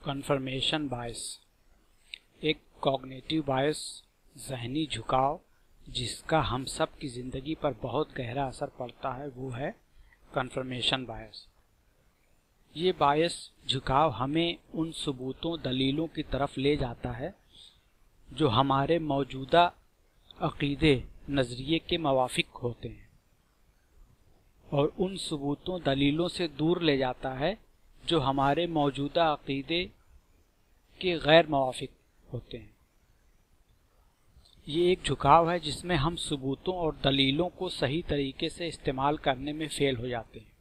Conformation बायस एक cognitive बायस ज़हनी झुकाव जिसका हम सब की ज़िंदगी पर बहुत गहरा असर पड़ता है वो है कन्फर्मेशन बायस। ये बायस झुकाव हमें उन सबूतों दलीलों की तरफ ले जाता है जो हमारे मौजूदा अक़ीदे नज़रिए के मुवाफ़िक होते हैं और उन सबूतों दलीलों से दूर ले जाता है जो हमारे मौजूदा अक़ीदे के गैर मुवाफ़िक होते हैं। ये एक झुकाव है जिसमें हम सबूतों और दलीलों को सही तरीके से इस्तेमाल करने में फ़ेल हो जाते हैं।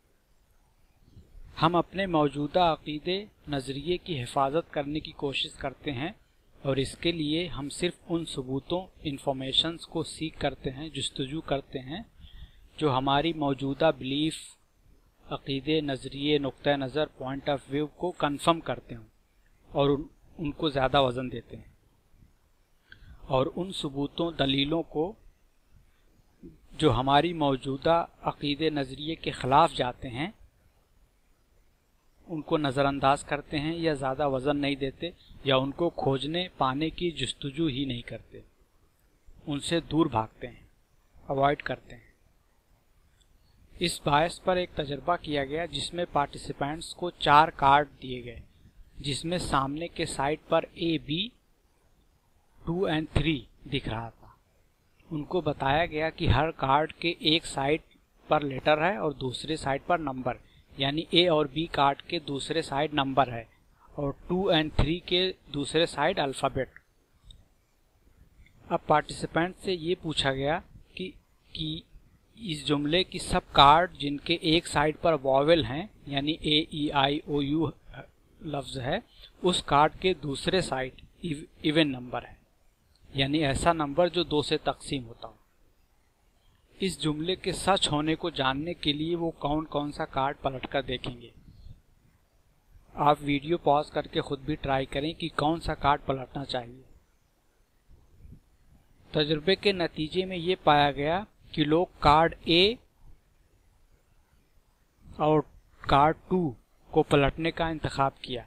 हम अपने मौजूदा अक़ीदे नज़रिए की हिफाजत करने की कोशिश करते हैं और इसके लिए हम सिर्फ उन सबूतों इंफॉर्मेशंस को सीख करते हैं, जुस्तजू करते हैं जो हमारी मौजूदा बिलीफ, अक़ीदे, नज़रिए, नुक्ता नज़र, पॉइंट ऑफ व्यू को कन्फर्म करते हैं और उनको ज़्यादा वज़न देते हैं और उन सबूतों दलीलों को जो हमारी मौजूदा अक़ीदे नज़रिए के ख़िलाफ़ जाते हैं उनको नज़रअंदाज करते हैं या ज़्यादा वज़न नहीं देते या उनको खोजने पाने की जुस्तजू ही नहीं करते, उनसे दूर भागते हैं, अवॉइड करते हैं। इस बायस पर एक तजर्बा किया गया जिसमें पार्टिसिपेंट्स को 4 कार्ड दिए गए जिसमें सामने के साइड पर A, B, 2 और 3 दिख रहा था। उनको बताया गया कि हर कार्ड के एक साइड पर लेटर है और दूसरे साइड पर नंबर, यानी A और B कार्ड के दूसरे साइड नंबर है और 2 और 3 के दूसरे साइड अल्फ़ाबेट। अब पार्टिसिपेंट से ये पूछा गया कि इस जुमले की सब कार्ड जिनके एक साइड पर वॉवेल हैं यानी A, E, I, O, U लफ्ज़ है, उस कार्ड के दूसरे साइड इवन नंबर है, यानी ऐसा नंबर जो 2 से तकसीम होता हो। इस जुमले के सच होने को जानने के लिए वो कौन कौन सा कार्ड पलट कर देखेंगे। आप वीडियो पॉज करके खुद भी ट्राई करें कि कौन सा कार्ड पलटना चाहिए। तजुर्बे के नतीजे में ये पाया गया कि लोग कार्ड A और कार्ड 2 को पलटने का इंतखाब किया।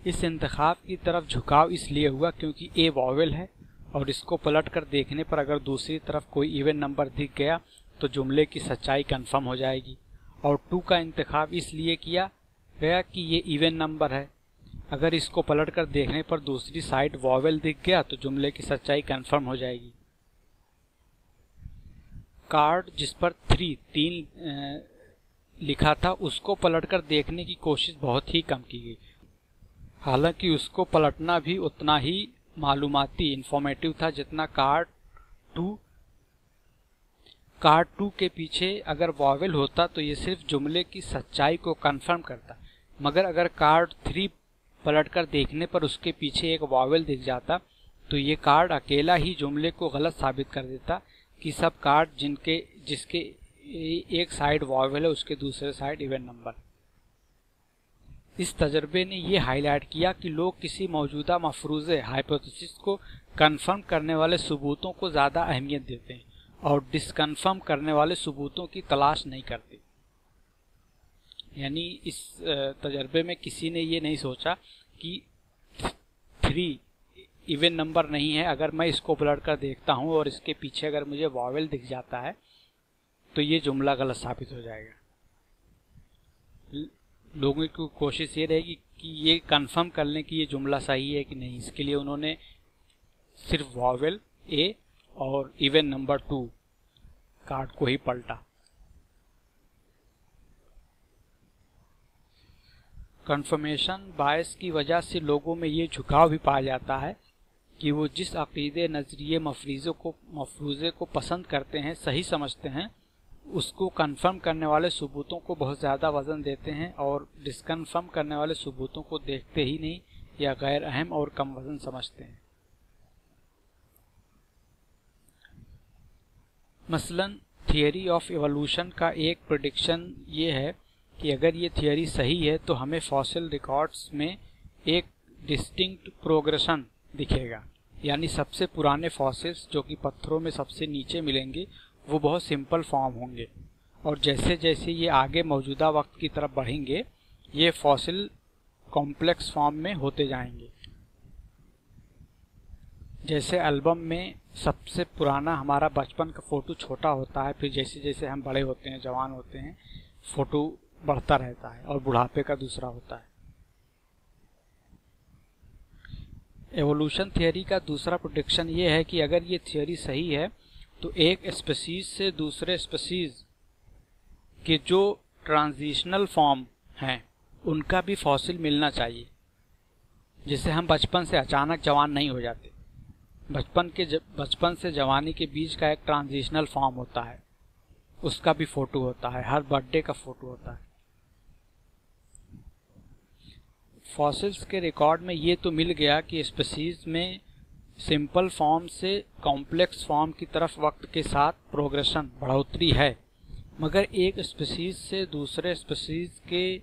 इस इंतखाब की तरफ झुकाव इसलिए हुआ क्योंकि A वॉवेल है और इसको पलट कर देखने पर अगर दूसरी तरफ कोई इवन नंबर दिख गया तो जुमले की सच्चाई कंफर्म हो जाएगी, और 2 का इंतखाब इसलिए किया गया कि ये इवन नंबर है। अगर इसको पलट कर देखने पर दूसरी साइड वॉवेल दिख गया तो जुमले की सच्चाई कंफर्म हो जाएगी। कार्ड जिस पर 3 लिखा था उसको पलटकर देखने की कोशिश बहुत ही कम की गई, हालांकि उसको पलटना भी उतना ही मालूमाती इंफॉर्मेटिव था जितना कार्ड 2। कार्ड 2 के पीछे अगर वॉवेल होता तो ये सिर्फ जुमले की सच्चाई को कंफर्म करता, मगर अगर कार्ड 3 पलटकर देखने पर उसके पीछे एक वॉवेल दिख जाता तो ये कार्ड अकेला ही जुमले को गलत साबित कर देता कि सब कार्ड जिसके एक साइड वॉवेल है उसके दूसरे साइड इवन नंबर। इस तजर्बे ने यह हाईलाइट किया कि लोग किसी मौजूदा मफरूज़े हाइपोथेसिस को कंफर्म करने वाले सबूतों को ज़्यादा अहमियत देते हैं और डिसकन्फर्म करने वाले सबूतों की तलाश नहीं करते। यानी इस तजर्बे में किसी ने ये नहीं सोचा कि 3 इवन नंबर नहीं है, अगर मैं इसको पलट कर देखता हूँ और इसके पीछे अगर मुझे वॉवेल दिख जाता है तो ये जुमला गलत साबित हो जाएगा। लोगों की कोशिश ये रहेगी कि ये कंफर्म कर लें कि ये जुमला सही है कि नहीं। इसके लिए उन्होंने सिर्फ वॉवेल A और इवन नंबर 2 कार्ड को ही पलटा। कन्फर्मेशन बायस की वजह से लोगों में ये झुकाव भी पाया जाता है कि वो जिस अक़ीदे, नज़रिए, मफरूज़े को पसंद करते हैं, सही समझते हैं, उसको कंफर्म करने वाले सबूतों को बहुत ज़्यादा वज़न देते हैं और डिसकन्फर्म करने वाले सबूतों को देखते ही नहीं या गैर अहम और कम वज़न समझते हैं। मसलन थियरी ऑफ एवोल्यूशन का एक प्रेडिक्शन ये है कि अगर ये थियरी सही है तो हमें फॉसिल रिकॉर्ड्स में एक डिस्टिंक्ट प्रोग्रेशन दिखेगा, यानी सबसे पुराने फॉसिल्स जो कि पत्थरों में सबसे नीचे मिलेंगे वो बहुत सिंपल फॉर्म होंगे, और जैसे जैसे ये आगे मौजूदा वक्त की तरफ बढ़ेंगे ये फॉसिल कॉम्प्लेक्स फॉर्म में होते जाएंगे। जैसे एल्बम में सबसे पुराना हमारा बचपन का फ़ोटो छोटा होता है, फिर जैसे जैसे हम बड़े होते हैं, जवान होते हैं, फ़ोटो बढ़ता रहता है और बुढ़ापे का दूसरा होता है। एवोल्यूशन थियरी का दूसरा प्रेडिक्शन ये है कि अगर ये थियरी सही है तो एक स्पीसीज से दूसरे स्पीसीज के जो ट्रांजिशनल फॉर्म हैं उनका भी फॉसिल मिलना चाहिए, जिससे हम बचपन से अचानक जवान नहीं हो जाते। बचपन से जवानी के बीच का एक ट्रांजिशनल फॉर्म होता है, उसका भी फोटो होता है, हर बर्थडे का फोटो होता है। फॉसिल्स के रिकॉर्ड में ये तो मिल गया कि स्पीसीज में सिंपल फॉर्म से कॉम्प्लेक्स फॉर्म की तरफ वक्त के साथ प्रोग्रेशन बढ़ोतरी है, मगर एक स्पीसीज से दूसरे स्पीसीज के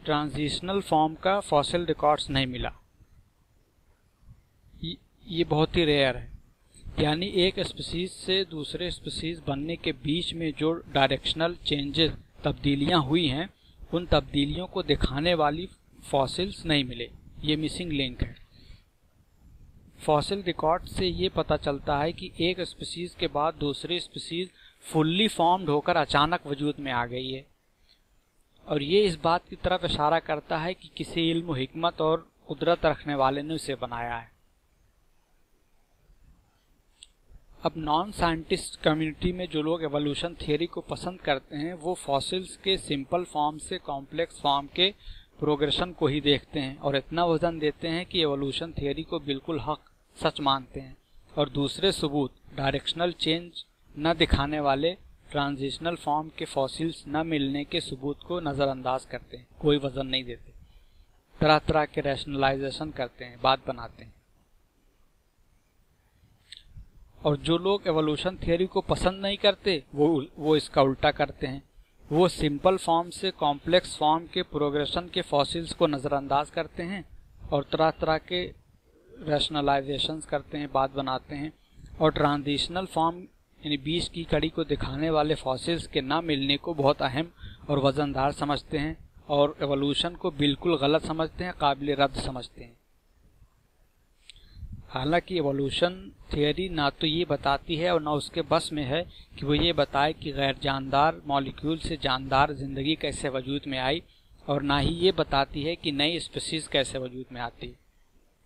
ट्रांजिशनल फॉर्म का फॉसिल रिकॉर्ड्स नहीं मिला। ये बहुत ही रेयर है, यानी एक स्पीसीज से दूसरे स्पीसीज बनने के बीच में जो डायरेक्शनल चेंजेस तब्दीलियां हुई हैं उन तब्दीलियों को दिखाने वाली फॉसिल्स नहीं मिले। ये मिसिंग लिंक है। फॉसिल रिकॉर्ड से ये पता चलता है कि एक स्पीसीज के बाद दूसरी स्पीसीज फुल्ली फॉर्म्ड होकर अचानक वजूद में आ गई है, और ये इस बात की तरफ इशारा करता है कि किसी इल्म, हिकमत और कुदरत रखने वाले ने उसे बनाया है। अब नॉन साइंटिस्ट कम्युनिटी में जो लोग एवोल्यूशन थियरी को पसंद करते हैं वो फॉसिल्स के सिंपल फॉर्म से कॉम्प्लेक्स फॉर्म के प्रोग्रेशन को ही देखते हैं और इतना वजन देते हैं कि एवोल्यूशन थियरी को बिल्कुल हक सच मानते हैं, और दूसरे सबूत डायरेक्शनल चेंज न दिखाने वाले ट्रांजिशनल फॉर्म के फॉसिल्स न मिलने के सबूत को नज़रअंदाज करते हैं, कोई वजन नहीं देते, तरह तरह के रैशनलाइजेशन करते हैं, बात बनाते हैं। और जो लोग एवोल्यूशन थियरी को पसंद नहीं करते वो इसका उल्टा करते हैं। वो सिंपल फॉर्म से कॉम्प्लेक्स फॉर्म के प्रोग्रेशन के फॉसिल्स को नज़रअंदाज करते हैं और तरह तरह के रैशनलाइजेशंस करते हैं, बात बनाते हैं, और ट्रांजिशनल फॉर्म यानी बीच की कड़ी को दिखाने वाले फॉसिल्स के ना मिलने को बहुत अहम और वजनदार समझते हैं और एवोल्यूशन को बिल्कुल गलत समझते हैं, काबिल रद्द समझते हैं। हालांकि एवोल्यूशन थियरी ना तो ये बताती है और ना उसके बस में है कि वो ये बताए कि गैर जानदार मॉलिक्यूल से जानदार जिंदगी कैसे वजूद में आई, और ना ही ये बताती है कि नई स्पीसीज कैसे वजूद में आती है।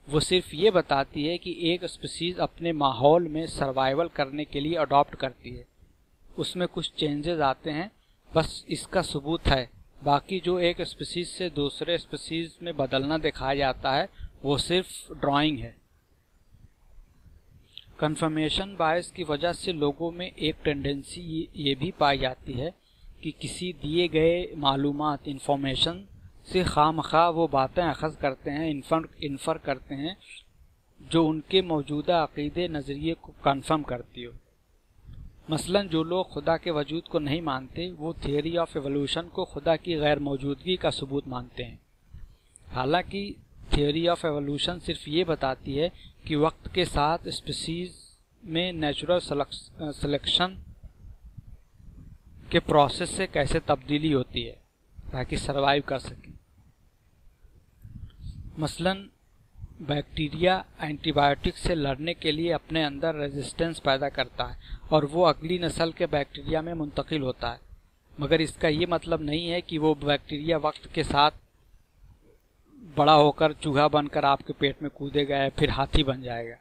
वो सिर्फ ये बताती है कि एक स्पीसीज अपने माहौल में सर्वाइवल करने के लिए अडॉप्ट करती है, उसमें कुछ चेंजेस आते हैं, बस इसका सबूत है। बाकी जो एक स्पीसीज से दूसरे स्पीसीज में बदलना दिखाया जाता है वो सिर्फ ड्राइंग है। कन्फर्मेशन बायस की वजह से लोगों में एक टेंडेंसी ये भी पाई जाती है कि किसी दिए गए मालूमात इंफॉर्मेशन से खामखा वो बातें अखज़ करते हैं, इन्फर करते हैं जो उनके मौजूदा अक़ीदे नज़रिए को कन्फर्म करती हो। मसलन जो लोग खुदा के वजूद को नहीं मानते वो थियरी ऑफ एवोल्यूशन को खुदा की गैर मौजूदगी का सबूत मानते हैं। हालांकि थियरी ऑफ एवोल्यूशन सिर्फ ये बताती है कि वक्त के साथ स्पीसीज में नेचुरल सिलेक्शन के प्रोसेस से कैसे तब्दीली होती है ताकि सरवाइव कर सके। मसलन बैक्टीरिया एंटीबायोटिक से लड़ने के लिए अपने अंदर रेजिस्टेंस पैदा करता है और वो अगली नस्ल के बैक्टीरिया में मुंतकिल होता है, मगर इसका ये मतलब नहीं है कि वो बैक्टीरिया वक्त के साथ बड़ा होकर चूहा बनकर आपके पेट में कूदेगा या फिर हाथी बन जाएगा।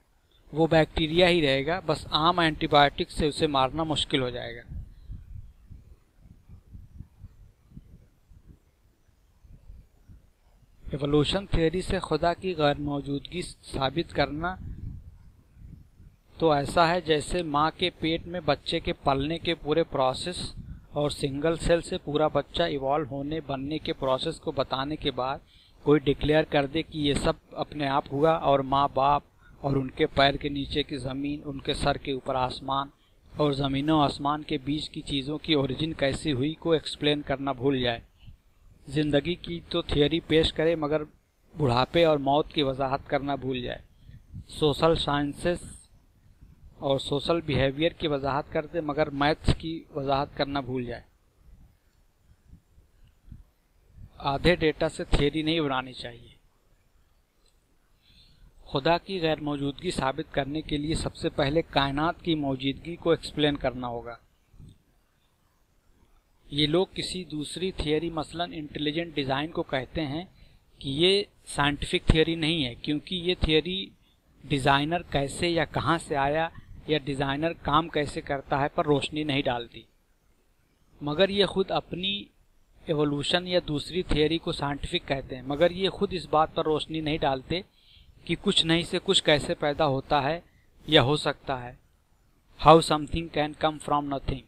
वो बैक्टीरिया ही रहेगा, बस आम एंटीबायोटिक से उसे मारना मुश्किल हो जाएगा। एवोल्यूशन थियरी से खुदा की गैर मौजूदगी साबित करना तो ऐसा है जैसे माँ के पेट में बच्चे के पलने के पूरे प्रोसेस और सिंगल सेल से पूरा बच्चा इवॉल्व होने बनने के प्रोसेस को बताने के बाद कोई डिक्लेयर कर दे कि ये सब अपने आप हुआ और माँ बाप और उनके पैर के नीचे की ज़मीन, उनके सर के ऊपर आसमान, और ज़मीन और आसमान के बीच की चीज़ों की ओरिजिन कैसी हुई को एक्सप्लेन करना भूल जाए। ज़िंदगी की तो थियोरी पेश करे मगर बुढ़ापे और मौत की वजाहत करना भूल जाए। सोशल साइंसेस और सोशल बिहेवियर की वजाहत कर दे मगर मैथ्स की वजाहत करना भूल जाए। आधे डेटा से थियोरी नहीं बनानी चाहिए। खुदा की गैर मौजूदगी साबित करने के लिए सबसे पहले कायनात की मौजूदगी को एक्सप्लेन करना होगा। ये लोग किसी दूसरी थियोरी मसलन इंटेलिजेंट डिज़ाइन को कहते हैं कि ये साइंटिफिक थियोरी नहीं है, क्योंकि ये थियोरी डिज़ाइनर कैसे या कहाँ से आया या डिज़ाइनर काम कैसे करता है पर रोशनी नहीं डालती। मगर ये खुद अपनी एवोल्यूशन या दूसरी थियोरी को साइंटिफिक कहते हैं, मगर ये खुद इस बात पर रोशनी नहीं डालते कि कुछ नहीं से कुछ कैसे पैदा होता है या हो सकता है। How something can come from nothing.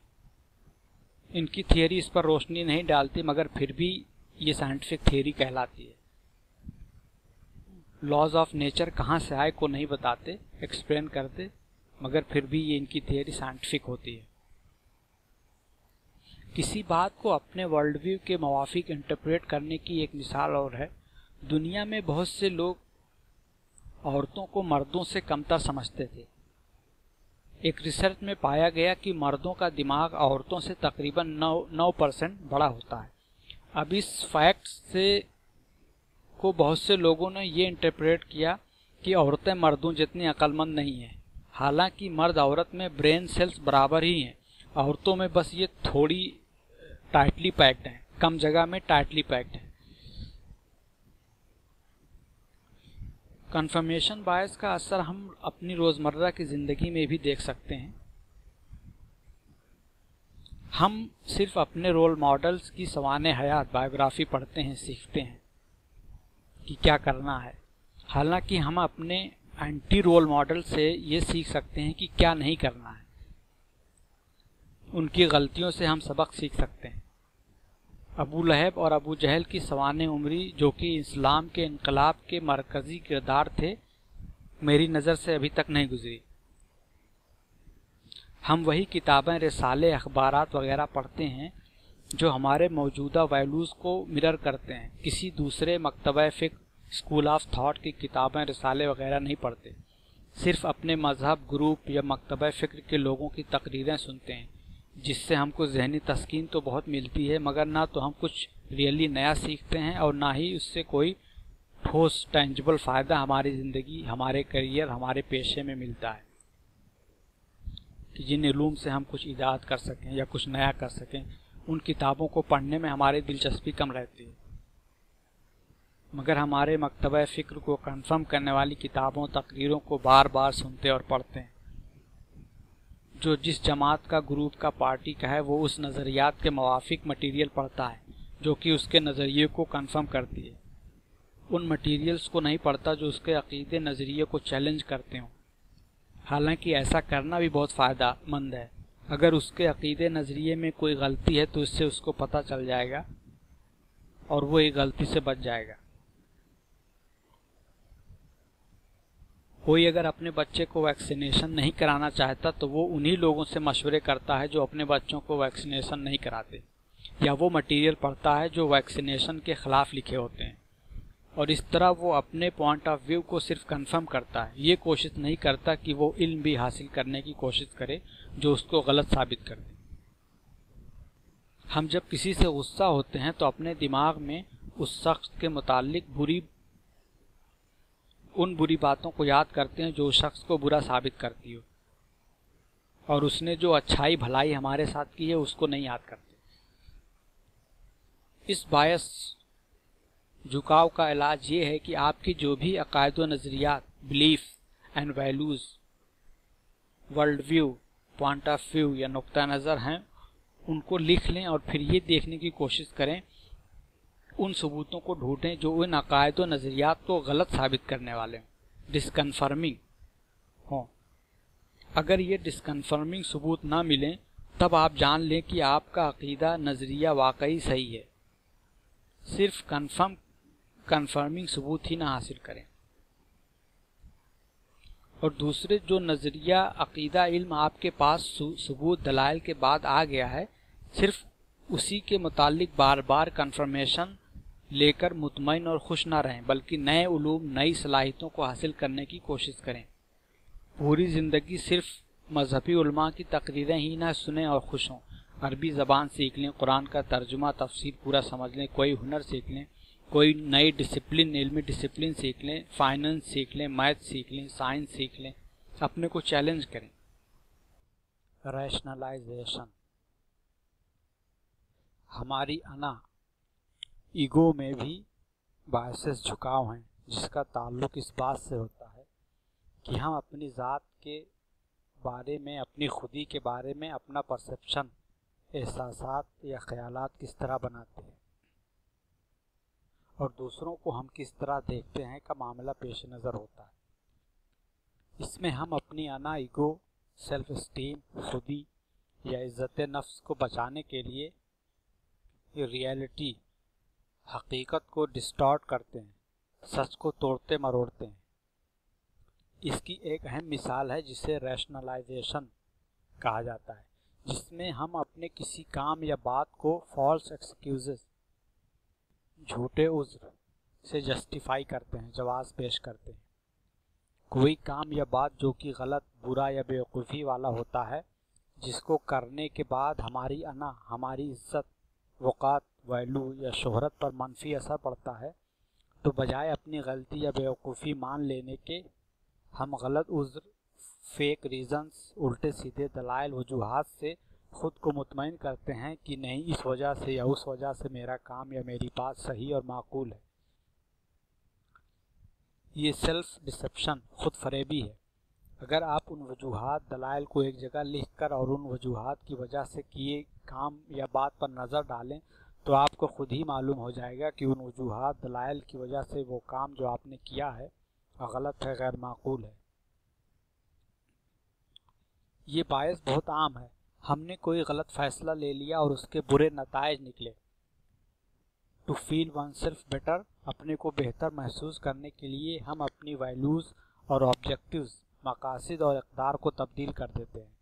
इनकी थियोरी इस पर रोशनी नहीं डालती, मगर फिर भी ये साइंटिफिक थियोरी कहलाती है। लॉज ऑफ नेचर कहाँ से आए को नहीं बताते, एक्सप्लेन करते, मगर फिर भी ये इनकी थियोरी साइंटिफिक होती है। किसी बात को अपने वर्ल्ड व्यू के मुवाफिक इंटरप्रेट करने की एक मिसाल और है, दुनिया में बहुत से लोग औरतों को मर्दों से कमतर समझते थे। एक रिसर्च में पाया गया कि मर्दों का दिमाग औरतों से तकरीबन 9% बड़ा होता है। अब इस फैक्ट से को बहुत से लोगों ने ये इंटरप्रेट किया कि औरतें मर्दों जितनी अक्लमंद नहीं हैं। हालांकि मर्द औरत में ब्रेन सेल्स बराबर ही हैं, औरतों में बस ये थोड़ी टाइटली पैक्ड हैं, कम जगह में टाइटली पैक्ड हैं। कन्फर्मेशन बायस का असर हम अपनी रोज़मर्रा की ज़िंदगी में भी देख सकते हैं। हम सिर्फ अपने रोल मॉडल्स की सवाने हयात बायोग्राफी पढ़ते हैं, सीखते हैं कि क्या करना है। हालांकि हम अपने एंटी रोल मॉडल से ये सीख सकते हैं कि क्या नहीं करना है। उनकी गलतियों से हम सबक सीख सकते हैं। अबू लहब और अबू जहल की सवाने उम्री, जो कि इस्लाम के इनकलाब के मरकजी किरदार थे, मेरी नज़र से अभी तक नहीं गुजरी। हम वही किताबें, रिसाले, अखबारात वगैरह पढ़ते हैं जो हमारे मौजूदा वैल्यूज़ को मिरर करते हैं। किसी दूसरे मकतबा फ़िक्र, स्कूल ऑफ थॉट की किताबें, रिसाले वगैरह नहीं पढ़ते। सिर्फ अपने मजहब, ग्रुप या मकतबा फ़िक्र के लोगों की तकरीरें सुनते हैं, जिससे हमको जहनी तस्कीन तो बहुत मिलती है, मगर ना तो हम कुछ रियली नया सीखते हैं और ना ही उससे कोई ठोस टेंजिबल फ़ायदा हमारी ज़िंदगी, हमारे करियर, हमारे पेशे में मिलता है कि जिन इल्म से हम कुछ ईजाद कर सकें या कुछ नया कर सकें। उन किताबों को पढ़ने में हमारी दिलचस्पी कम रहती है, मगर हमारे मकतबा फ़िक्र को कंफर्म करने वाली किताबों, तकरीरों को बार बार सुनते और पढ़ते हैं। जो जिस जमात का, ग्रुप का, पार्टी का है, वो उस नज़रियात के मुवाफिक मटीरियल पढ़ता है जो कि उसके नज़रिए को कंफर्म करती है। उन मटीरियल्स को नहीं पढ़ता जो उसके अकीदे, नज़रिए को चैलेंज करते हों। हालांकि ऐसा करना भी बहुत फ़ायदेमंद है। अगर उसके अकीदे, नज़रिए में कोई गलती है तो इससे उसको पता चल जाएगा और वो एक गलती से बच जाएगा। कोई अगर अपने बच्चे को वैक्सीनेशन नहीं कराना चाहता तो वो उन्हीं लोगों से मशवरे करता है जो अपने बच्चों को वैक्सीनेशन नहीं कराते, या वो मटेरियल पढ़ता है जो वैक्सीनेशन के ख़िलाफ़ लिखे होते हैं, और इस तरह वो अपने पॉइंट ऑफ व्यू को सिर्फ कंफर्म करता है। ये कोशिश नहीं करता कि वो इल्म भी हासिल करने की कोशिश करे जो उसको गलत साबित कर दे। हम जब किसी से गुस्सा होते हैं तो अपने दिमाग में उस शख्स के मुताल्लिक उन बुरी बातों को याद करते हैं जो उस शख्स को बुरा साबित करती हो, और उसने जो अच्छाई भलाई हमारे साथ की है उसको नहीं याद करते। इस बायस झुकाव का इलाज ये है कि आपकी जो भी अकायद व नज़रियात, belief and values, world view, point of view या नुक्ता नज़र हैं, उनको लिख लें और फिर ये देखने की कोशिश करें, उन सबूतों को ढूंढें जो उन अकायद व नज़रियात को गलत साबित करने वाले हों, डिसकन्फर्मिंग हों। अगर ये डिसकन्फर्मिंग सबूत ना मिलें तब आप जान लें कि आपका अकीदा, नज़रिया वाकई सही है। सिर्फ कन्फर्मिंग सबूत ही ना हासिल करें। और दूसरे जो नज़रिया अकीदा इल्म आपके पास सबूत दलाइल के बाद आ गया है, सिर्फ उसी के मुतालिक बार बार कन्फर्मेशन लेकर मुतमईन और खुश ना रहें, बल्कि नए उलूम, नई सलाहियतों को हासिल करने की कोशिश करें। पूरी ज़िंदगी सिर्फ मजहबी उलमा की तकरीरें ही ना सुने और खुश हों। अरबी ज़बान सीख लें, कुरान का तर्जुमा तफसीर पूरा समझ लें, कोई हुनर सीख लें, कोई नई डिसिप्लिन, इल्मी डिसिप्लिन सीख लें, फाइनेंस सीख लें, मैथ सीख लें, साइंस सीख लें, अपने को चैलेंज करें। रैशनलाइजेशन, हमारी अना ईगो में भी बायसेस झुकाव हैं, जिसका ताल्लुक इस बात से होता है कि हम अपनी ज़ात के बारे में, अपनी खुदी के बारे में अपना परसेप्शन, एहसासात या ख्यालात किस तरह बनाते हैं और दूसरों को हम किस तरह देखते हैं का मामला पेश नज़र होता है। इसमें हम अपनी अना ईगो, सेल्फ इस्टीम, खुदी या इज़्ज़त नफ्स को बचाने के लिए रियलिटी, हकीकत को डिस्टॉर्ट करते हैं, सच को तोड़ते मरोड़ते हैं। इसकी एक अहम मिसाल है जिसे रैशनलाइजेशन कहा जाता है, जिसमें हम अपने किसी काम या बात को फॉल्स एक्सक्यूजेस, झूठे उज़्र से जस्टिफाई करते हैं, जवाज़ पेश करते हैं। कोई काम या बात जो कि गलत, बुरा या बेवकूफ़ी वाला होता है, जिसको करने के बाद हमारी अना, हमारी इज्जत, वक़ात, वैल्यू या शोहरत पर मनफी असर पड़ता है, तो बजाय अपनी गलती या बेवकूफ़ी मान लेने के हम गलत उज़्र, फेक रीज़न्स, उल्टे सीधे दलाइल, वजूहात से ख़ुद को मुतमईन करते हैं कि नहीं, इस वजह से या उस वजह से मेरा काम या मेरी बात सही और माकूल है। ये सेल्फ डिसेप्शन, खुद फरेबी है। अगर आप उन वजूहात, दलाइल को एक जगह लिख कर और उन वजूहात की वजह से किए काम या बात पर नज़र डालें, तो आपको खुद ही मालूम हो जाएगा कि उन वजूहात, दलाइल की वजह से वो काम जो आपने किया है गलत है, गैर माकूल है। ये बायस बहुत आम है। हमने कोई गलत फैसला ले लिया और उसके बुरे नताइज निकले। To feel oneself better, अपने को बेहतर महसूस करने के लिए हम अपनी वैल्यूज़ और ऑब्जेक्टिव्स, मकासद और इक़दार को तब्दील कर देते हैं।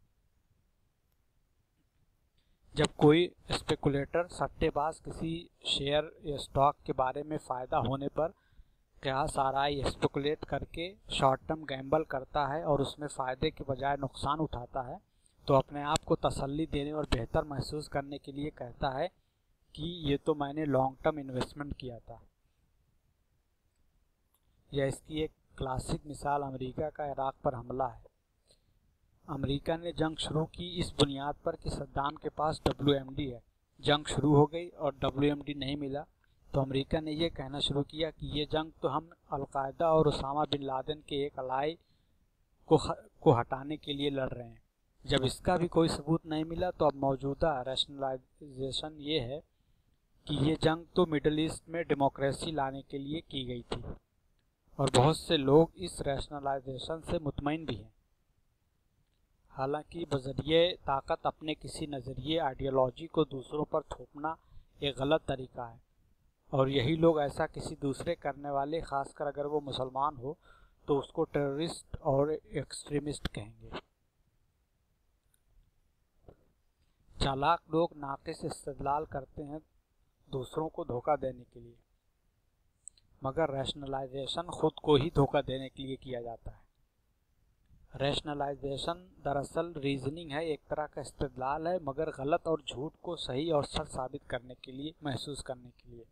जब कोई स्पेकुलेटर, सट्टेबाज किसी शेयर या स्टॉक के बारे में फ़ायदा होने पर क़यास आराई स्पेकुलेट करके शॉर्ट टर्म गैम्बल करता है और उसमें फ़ायदे के बजाय नुकसान उठाता है, तो अपने आप को तसल्ली देने और बेहतर महसूस करने के लिए कहता है कि ये तो मैंने लॉन्ग टर्म इन्वेस्टमेंट किया था। या इसकी एक क्लासिक मिसाल अमेरिका का इराक़ पर हमला है। अमेरिका ने जंग शुरू की इस बुनियाद पर कि सद्दाम के पास WMD है। जंग शुरू हो गई और WMD नहीं मिला, तो अमेरिका ने यह कहना शुरू किया कि ये जंग तो हम अलकायदा और उसामा बिन लादेन के एक अलाई को हटाने के लिए लड़ रहे हैं। जब इसका भी कोई सबूत नहीं मिला, तो अब मौजूदा रैशनलाइजेशन ये है कि ये जंग तो मिडल ईस्ट में डेमोक्रेसी लाने के लिए की गई थी, और बहुत से लोग इस रैशनलाइजेशन से मुतमईन भी हैं। हालांकि बज़रिए ताकत अपने किसी नज़रिए, आइडियोलॉजी को दूसरों पर थोपना एक गलत तरीका है, और यही लोग ऐसा किसी दूसरे करने वाले, ख़ासकर अगर वो मुसलमान हो, तो उसको टेररिस्ट और एक्सट्रीमिस्ट कहेंगे। चालाक लोग नाक़िस इस्तेदलाल करते हैं दूसरों को धोखा देने के लिए, मगर रैशनलाइजेशन खुद को ही धोखा देने के लिए किया जाता है। रैशनलाइजेशन दरअसल रीजनिंग है, एक तरह का इस्तेदलाल है, मगर गलत और झूठ को सही और सच साबित करने के लिए, महसूस करने के लिए।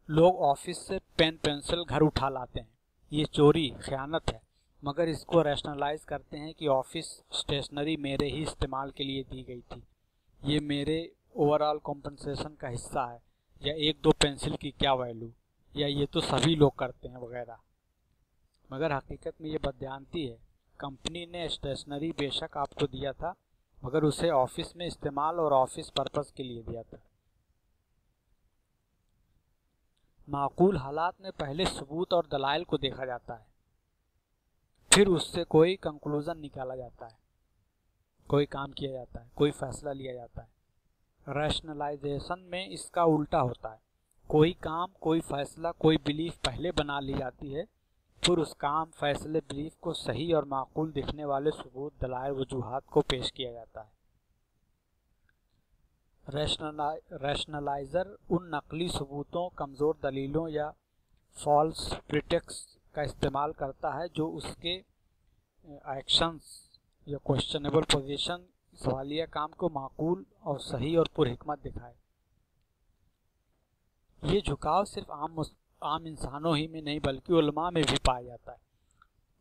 लोग ऑफिस से पेन पेंसिल घर उठा लाते हैं, ये चोरी, खयानत है, मगर इसको रैशनलाइज करते हैं कि ऑफिस स्टेशनरी मेरे ही इस्तेमाल के लिए दी गई थी, ये मेरे ओवरऑल कॉम्पनसेशन का हिस्सा है, या एक दो पेंसिल की क्या वैल्यू, या ये तो सभी लोग करते हैं वगैरह। मगर हकीकत में ये बदयांती है। कंपनी ने स्टेशनरी बेशक आपको दिया था, मगर उसे ऑफिस में इस्तेमाल और ऑफिस पर्पस के लिए दिया था। माकूल हालात में पहले सबूत और दलाइल को देखा जाता है, फिर उससे कोई कंक्लूजन निकाला जाता है, कोई काम किया जाता है, कोई फैसला लिया जाता है। रैशनलाइजेशन में इसका उल्टा होता है। कोई काम, कोई फैसला, कोई बिलीफ पहले बना ली जाती है, फिर उस काम, फैसले, बिलीफ को सही और माकूल दिखने वाले सबूत, दलाइल, वजूहात को पेश किया जाता है। रैशनलाइज़र उन नकली सबूतों, कमज़ोर दलीलों या फॉल्स प्रिटेक्स्ट का इस्तेमाल करता है जो उसके एक्शंस या क्वेश्चनेबल पोजीशन, सवालिया काम को माकूल और सही और पुरहिकमत दिखाए। ये झुकाव सिर्फ आम इंसानों ही में नहीं बल्कि उलमा में भी पाया जाता है।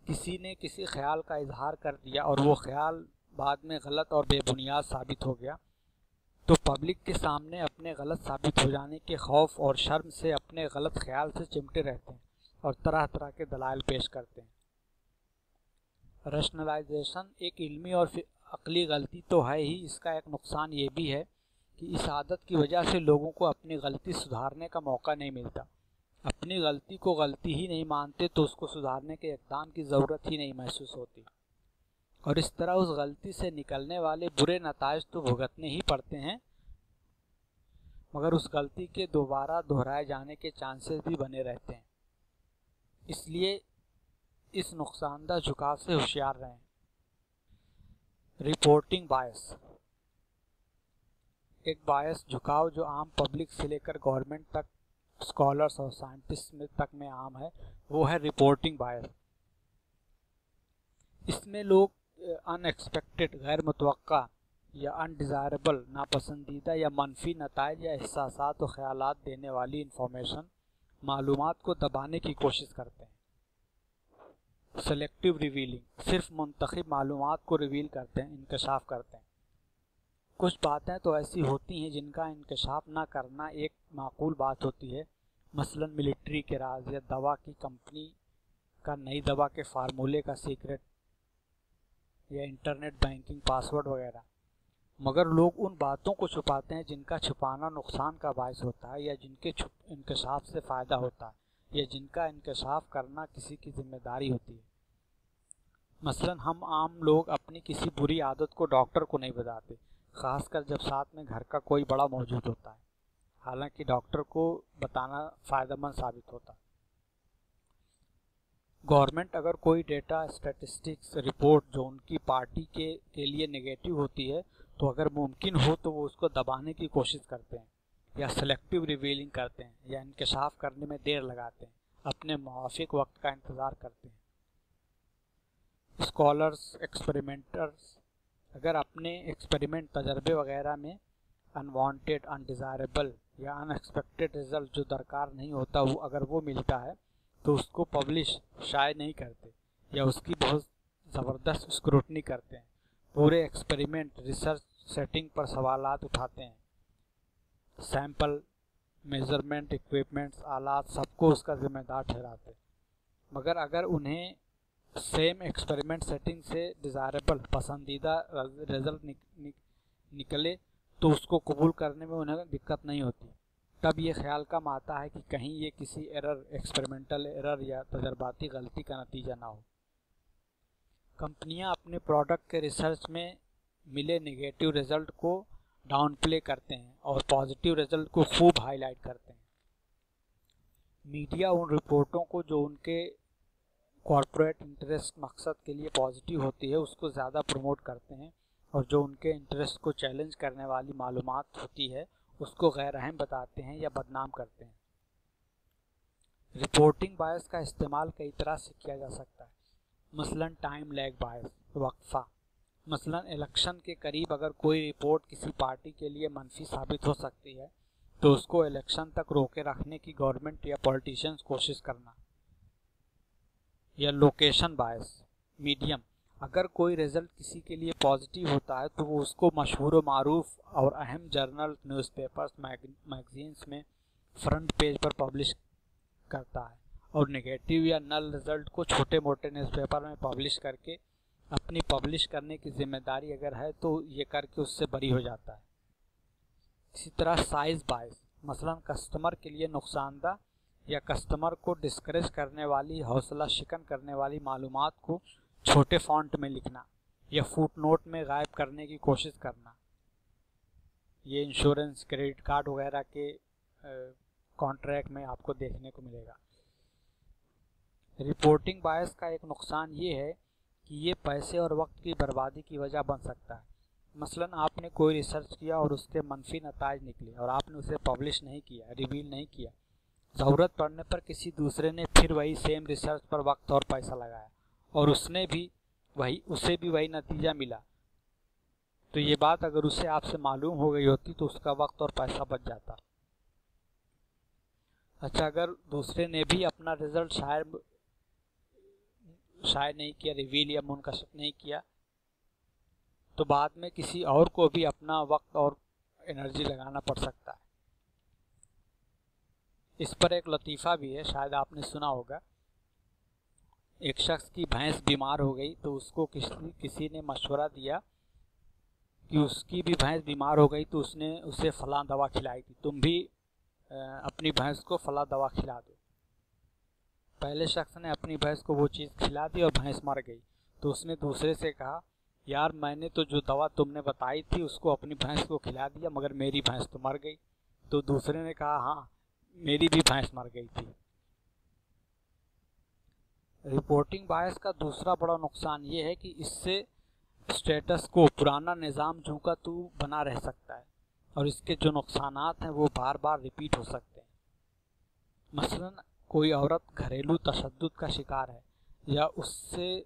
किसी ने किसी ख्याल का इजहार कर दिया और वो ख्याल बाद में गलत और बेबुनियाद साबित हो गया, तो पब्लिक के सामने अपने गलत साबित हो जाने के खौफ और शर्म से अपने गलत ख्याल से चिमटे रहते हैं और तरह तरह के दलाइल पेश करते हैं। रैशनलाइजेशन एक इल्मी और अक्ली गलती तो है ही, इसका एक नुकसान ये भी है कि इस आदत की वजह से लोगों को अपनी गलती सुधारने का मौका नहीं मिलता। अपनी गलती को गलती ही नहीं मानते तो उसको सुधारने के इक़दाम की ज़रूरत ही नहीं महसूस होती, और इस तरह उस गलती से निकलने वाले बुरे नताइज तो भुगतने ही पड़ते हैं, मगर उस गलती के दोबारा दोहराए जाने के चांसेस भी बने रहते हैं। इसलिए इस नुकसानदा झुकाव से होशियार रहें। रिपोर्टिंग बायस एक बायस झुकाव जो आम पब्लिक से लेकर गवर्नमेंट तक, स्कॉलर्स और साइंटिस्ट तक में आम है, वो है रिपोर्टिंग बायस। इसमें लोग अनएक्सपेक्टेड, गैर मुतवक्का या अनडिज़ायरेबल, नापसंदीदा या मनफी नताइज या एहसासात और ख़यालात देने वाली इंफॉर्मेशन, मालूमात को दबाने की कोशिश करते हैं। सेलेक्टिव रिवीलिंग, सिर्फ मुंतखब मालूमात को रिवील करते हैं, इंकशाफ करते हैं। कुछ बातें तो ऐसी होती हैं जिनका इंकशाफ ना करना एक माकूल बात होती है, मसलन मिलिट्री के राज या दवा की कंपनी का नई दवा के फार्मूले का सीक्रेट या इंटरनेट बैंकिंग पासवर्ड वगैरह। मगर लोग उन बातों को छुपाते हैं जिनका छुपाना नुकसान का बायस होता है या जिनके इंकशाफ से फ़ायदा होता है या जिनका इंकशाफ करना किसी की जिम्मेदारी होती है। मसलन हम आम लोग अपनी किसी बुरी आदत को डॉक्टर को नहीं बताते, ख़ासकर जब साथ में घर का कोई बड़ा मौजूद होता है, हालांकि डॉक्टर को बताना फ़ायदेमंद साबित होता है। गवर्नमेंट अगर कोई डेटा, स्टैटिस्टिक्स, रिपोर्ट जो उनकी पार्टी के लिए नेगेटिव होती है, तो अगर मुमकिन हो तो वो उसको दबाने की कोशिश करते हैं या सेलेक्टिव रिवीलिंग करते हैं या इंकशाफ करने में देर लगाते हैं, अपने मुआफिक वक्त का इंतज़ार करते हैं। स्कॉलर्स, एक्सपेरिमेंटर्स अगर अपने एक्सपेरिमेंट, तजर्बे वगैरह में अनवांटेड, अनडिज़ायरेबल या अनएक्सपेक्टेड रिजल्ट जो दरकार नहीं होता वो अगर वो मिलता है तो उसको पब्लिश शायद नहीं करते या उसकी बहुत ज़बरदस्त स्क्रूटनी करते हैं। पूरे एक्सपेरिमेंट, रिसर्च सेटिंग पर सवालात उठाते हैं, सैंपल, मेजरमेंट, इक्विपमेंट्स, आलात, सबको उसका जिम्मेदार ठहराते। मगर अगर उन्हें सेम एक्सपेरिमेंट सेटिंग से डिज़ायरेबल, पसंदीदा रिजल्ट निकले तो उसको कबूल करने में उन्हें दिक्कत नहीं होती। तब ये ख्याल कम आता है कि कहीं ये किसी एरर, एक्सपेरिमेंटल एरर या तजर्बाती गलती का नतीजा ना हो। कंपनियां अपने प्रोडक्ट के रिसर्च में मिले नेगेटिव रिजल्ट को डाउन प्ले करते हैं और पॉजिटिव रिजल्ट को खूब हाईलाइट करते हैं। मीडिया उन रिपोर्टों को जो उनके कॉरपोरेट इंटरेस्ट मकसद के लिए पॉजिटिव होती है उसको ज़्यादा प्रमोट करते हैं, और जो उनके इंटरेस्ट को चैलेंज करने वाली मालूमात होती है उसको गैर अहम बताते हैं या बदनाम करते हैं। रिपोर्टिंग बायस का इस्तेमाल कई तरह से किया जा सकता है। मसलन टाइम लैग बायस, वक्फा। मसलन इलेक्शन के करीब अगर कोई रिपोर्ट किसी पार्टी के लिए मनफी साबित हो सकती है तो उसको इलेक्शन तक रोके रखने की गवर्नमेंट या पॉलिटिशियंस कोशिश करना। या लोकेशन बायस, मीडियम। अगर कोई रिजल्ट किसी के लिए पॉजिटिव होता है तो वो उसको मशहूर व मारूफ और अहम जर्नल, न्यूज़पेपर्स, मैगजीन्स में फ्रंट पेज पर पब्लिश करता है, और नेगेटिव या नल रिजल्ट को छोटे मोटे न्यूज़पेपर में पब्लिश करके अपनी पब्लिश करने की जिम्मेदारी अगर है तो ये करके उससे बरी हो जाता है। इसी तरह साइज बायस, मसलन कस्टमर के लिए नुकसानदा या कस्टमर को डिस्करेज करने वाली, हौसला शिकन करने वाली मालूमात को छोटे फॉन्ट में लिखना या फुटनोट में गायब करने की कोशिश करना। ये इंश्योरेंस, क्रेडिट कार्ड वगैरह के कॉन्ट्रैक्ट में आपको देखने को मिलेगा। रिपोर्टिंग बायस का एक नुकसान ये है कि ये पैसे और वक्त की बर्बादी की वजह बन सकता है। मसलन आपने कोई रिसर्च किया और उसके मनफी नताइज निकले और आपने उसे पब्लिश नहीं किया, रिवील नहीं किया। ज़रूरत पड़ने पर किसी दूसरे ने फिर वही सेम रिसर्च पर वक्त और पैसा लगाया और उसे भी वही नतीजा मिला, तो ये बात अगर उसे आपसे मालूम हो गई होती तो उसका वक्त और पैसा बच जाता। अच्छा, अगर दूसरे ने भी अपना रिजल्ट शायद नहीं किया, रिवील या मुनकशिफ नहीं किया, तो बाद में किसी और को भी अपना वक्त और एनर्जी लगाना पड़ सकता है। इस पर एक लतीफ़ा भी है, शायद आपने सुना होगा। एक शख्स की भैंस बीमार हो गई तो उसको किसी ने मशवरा दिया कि उसकी भी भैंस बीमार हो गई तो उसने उसे फलां दवा खिलाई थी, तुम भी अपनी भैंस को फलां दवा खिला दो। पहले शख्स ने अपनी भैंस को वो चीज़ खिला दी और भैंस मर गई, तो उसने दूसरे से कहा, यार मैंने तो जो दवा तुमने बताई थी उसको अपनी भैंस को खिला दिया, मगर मेरी भैंस तो मर गई। तो दूसरे ने कहा, हाँ मेरी भी भैंस मर गई थी। रिपोर्टिंग बायस का दूसरा बड़ा नुकसान ये है कि इससे स्टेटस को, पुराना निज़ाम जूं का तू बना रह सकता है और इसके जो नुकसानात हैं वो बार बार रिपीट हो सकते हैं। मसलन कोई औरत घरेलू तशद्दुद का शिकार है या उससे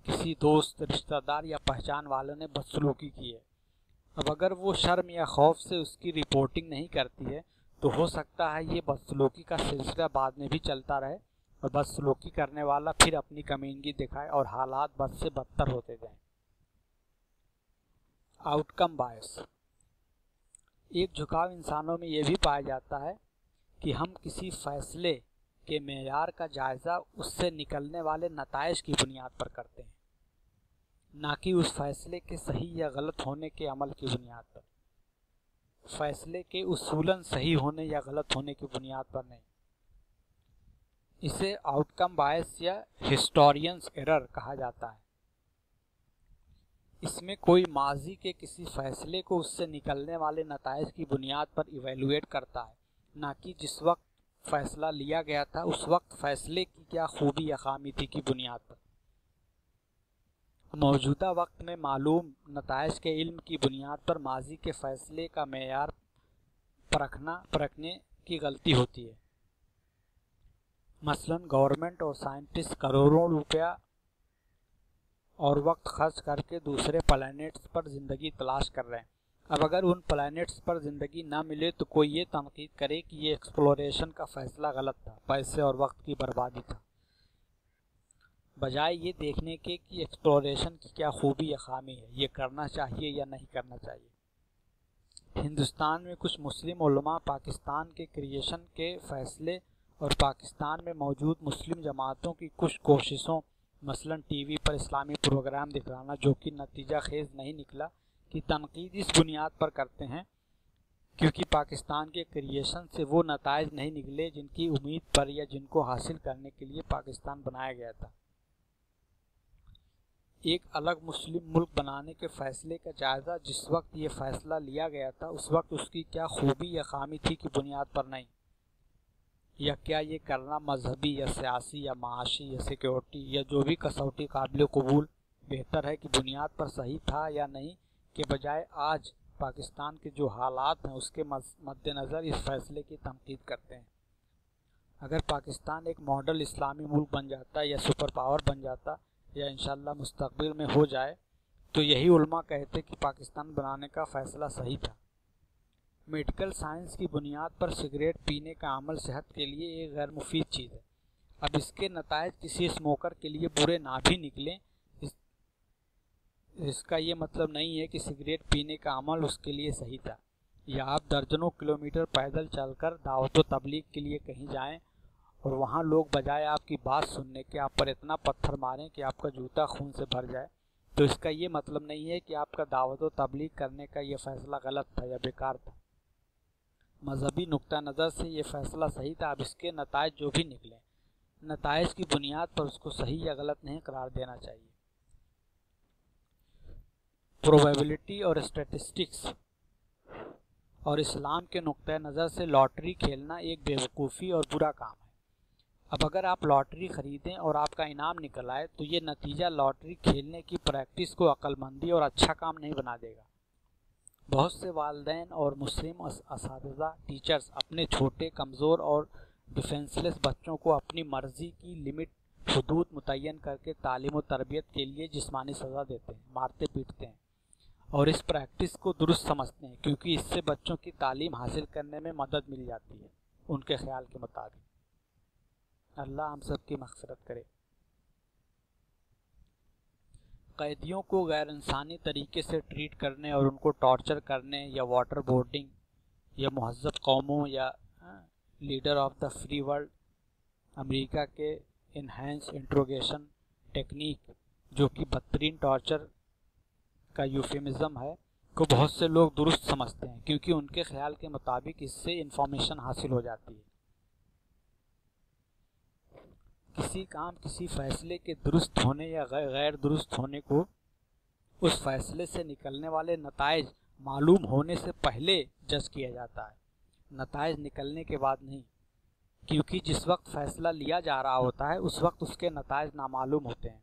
किसी दोस्त, रिश्तेदार या पहचान वालों ने बदसलूकी की है। अब अगर वो शर्म या खौफ से उसकी रिपोर्टिंग नहीं करती है तो हो सकता है ये बदसलूकी का सिलसिला बाद में भी चलता रहे और बदसलूकी करने वाला फिर अपनी कमीनगी दिखाए और हालात बद से बदतर होते जाएं। आउटकम बायस। एक झुकाव इंसानों में यह भी पाया जाता है कि हम किसी फैसले के मेयार का जायज़ा उससे निकलने वाले नताइज की बुनियाद पर करते हैं, ना कि उस फैसले के सही या गलत होने के अमल की बुनियाद पर, फैसले के उसूलन सही होने या गलत होने की बुनियाद पर नहीं। इसे आउटकम बायस या हिस्टोरियंस एरर कहा जाता है। इसमें कोई माजी के किसी फैसले को उससे निकलने वाले नताइज की बुनियाद पर इवेलुएट करता है, ना कि जिस वक्त फैसला लिया गया था उस वक्त फैसले की क्या खूबी या खामी थी की बुनियाद पर। मौजूदा वक्त में मालूम नताइज के इल्म की बुनियाद पर माजी के फैसले का मेयार परखने की गलती होती है। मसलन गवर्नमेंट और साइंटिस्ट करोड़ों रुपया और वक्त खर्च करके दूसरे प्लैनेट्स पर ज़िंदगी तलाश कर रहे हैं। अब अगर उन प्लैनेट्स पर ज़िंदगी ना मिले तो कोई ये तनकीद करे कि ये एक्सप्लोरेशन का फ़ैसला गलत था, पैसे और वक्त की बर्बादी था, बजाय ये देखने के कि एक्सप्लोरेशन की क्या खूबी या खामी है, ये करना चाहिए या नहीं करना चाहिए। हिंदुस्तान में कुछ मुस्लिम उलमा पाकिस्तान के क्रिएशन के फ़ैसले और पाकिस्तान में मौजूद मुस्लिम जमातों की कुछ कोशिशों, मसलन टीवी पर इस्लामी प्रोग्राम दिखलाना जो कि नतीजा खेज नहीं निकला, की तनकीद इस बुनियाद पर करते हैं क्योंकि पाकिस्तान के क्रिएशन से वो नताइज नहीं निकले जिनकी उम्मीद पर या जिनको हासिल करने के लिए पाकिस्तान बनाया गया था। एक अलग मुस्लिम मुल्क बनाने के फ़ैसले का जायज़ा जिस वक्त ये फ़ैसला लिया गया था उस वक्त उसकी क्या खूबी या खामी थी की बुनियाद पर नहीं, या क्या ये करना मजहबी या सियासी या माशी या सिक्योरिटी या जो भी कसौटी काबिल कबूल बेहतर है कि बुनियाद पर सही था या नहीं, के बजाय आज पाकिस्तान के जो हालात हैं उसके मद्देनज़र इस फैसले की तनकीद करते हैं। अगर पाकिस्तान एक मॉडल इस्लामी मुल्क बन जाता या सुपर पावर बन जाता या इंशाल्लाह मुस्तकबिल में हो जाए तो यही उलमा कहते कि पाकिस्तान बनाने का फ़ैसला सही था। मेडिकल साइंस की बुनियाद पर सिगरेट पीने का अमल सेहत के लिए एक गैर मुफीद चीज़ है। अब इसके नताइज किसी स्मोकर के लिए बुरे ना भी निकलें, इसका ये मतलब नहीं है कि सिगरेट पीने का अमल उसके लिए सही था। या आप दर्जनों किलोमीटर पैदल चलकर दावत व तबलीग के लिए कहीं जाएं और वहाँ लोग बजाय आपकी बात सुनने के आप पर इतना पत्थर मारें कि आपका जूता खून से भर जाए, तो इसका ये मतलब नहीं है कि आपका दावत व तबलीग करने का ये फ़ैसला गलत था या बेकार था। मजहबी नुक्ता नज़र से ये फ़ैसला सही था। अब इसके नताइज जो भी निकले, नताइज की बुनियाद पर उसको सही या गलत नहीं करार देना चाहिए। प्रोबेबिलिटी और स्टैटिस्टिक्स। और इस्लाम के नुक्ते नज़र से लॉटरी खेलना एक बेवकूफ़ी और बुरा काम है। अब अगर आप लॉटरी ख़रीदें और आपका इनाम निकल आए तो ये नतीजा लॉटरी खेलने की प्रैक्टिस को अक्लमंदी और अच्छा काम नहीं बना देगा। बहुत से वालिदैन और मुस्लिम असातिज़ा टीचर्स अपने छोटे, कमज़ोर और डिफेंसलेस बच्चों को अपनी मर्ज़ी की लिमिट हदूद मुतय्यन करके तालीम और तरबियत के लिए जिस्मानी सज़ा देते हैं, मारते पीटते हैं और इस प्रैक्टिस को दुरुस्त समझते हैं, क्योंकि इससे बच्चों की तालीम हासिल करने में मदद मिल जाती है उनके ख्याल के मुताबिक। अल्लाह हम सब की मग़फ़िरत करे। कैदियों को गैर इंसानी तरीके से ट्रीट करने और उनको टॉर्चर करने या वाटर बोर्डिंग या महज़्ज़ब कौमों या leader of the free world America के इनहेंस इंट्रोगेशन टेक्निक, जो कि बदतरीन टॉर्चर का यूफेमिज़म है, को बहुत से लोग दुरुस्त समझते हैं, क्योंकि उनके ख्याल के मुताबिक इससे इंफॉर्मेशन हासिल हो जाती है। किसी काम, किसी फैसले के दुरुस्त होने या गैर दुरुस्त होने को उस फैसले से निकलने वाले नताइज मालूम होने से पहले जज किया जाता है, नताइज निकलने के बाद नहीं, क्योंकि जिस वक्त फैसला लिया जा रहा होता है उस वक्त उसके नताइज नामालूम होते हैं।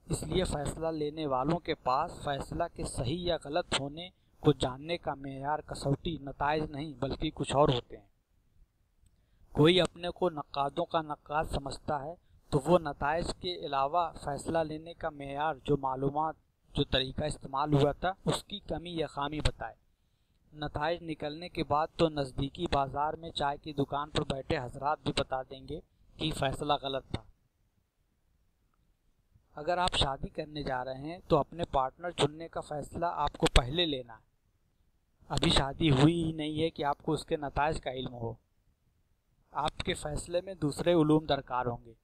इसलिए फैसला लेने वालों के पास फैसला के सही या गलत होने को जानने का मेयार कसौटी नताइज नहीं बल्कि कुछ और होते हैं। कोई अपने को नक्कादों का नक्काद समझता है तो वो नताइज के अलावा फैसला लेने का मेयार, जो मालूमात, जो तरीका इस्तेमाल हुआ था, उसकी कमी या खामी बताए। नताइज निकलने के बाद तो नज़दीकी बाज़ार में चाय की दुकान पर बैठे हजरात भी बता देंगे कि फ़ैसला गलत था। अगर आप शादी करने जा रहे हैं तो अपने पार्टनर चुनने का फ़ैसला आपको पहले लेना है। अभी शादी हुई ही नहीं है कि आपको उसके नताइज का इल्म हो। आपके फ़ैसले में दूसरे उलूम दरकार होंगे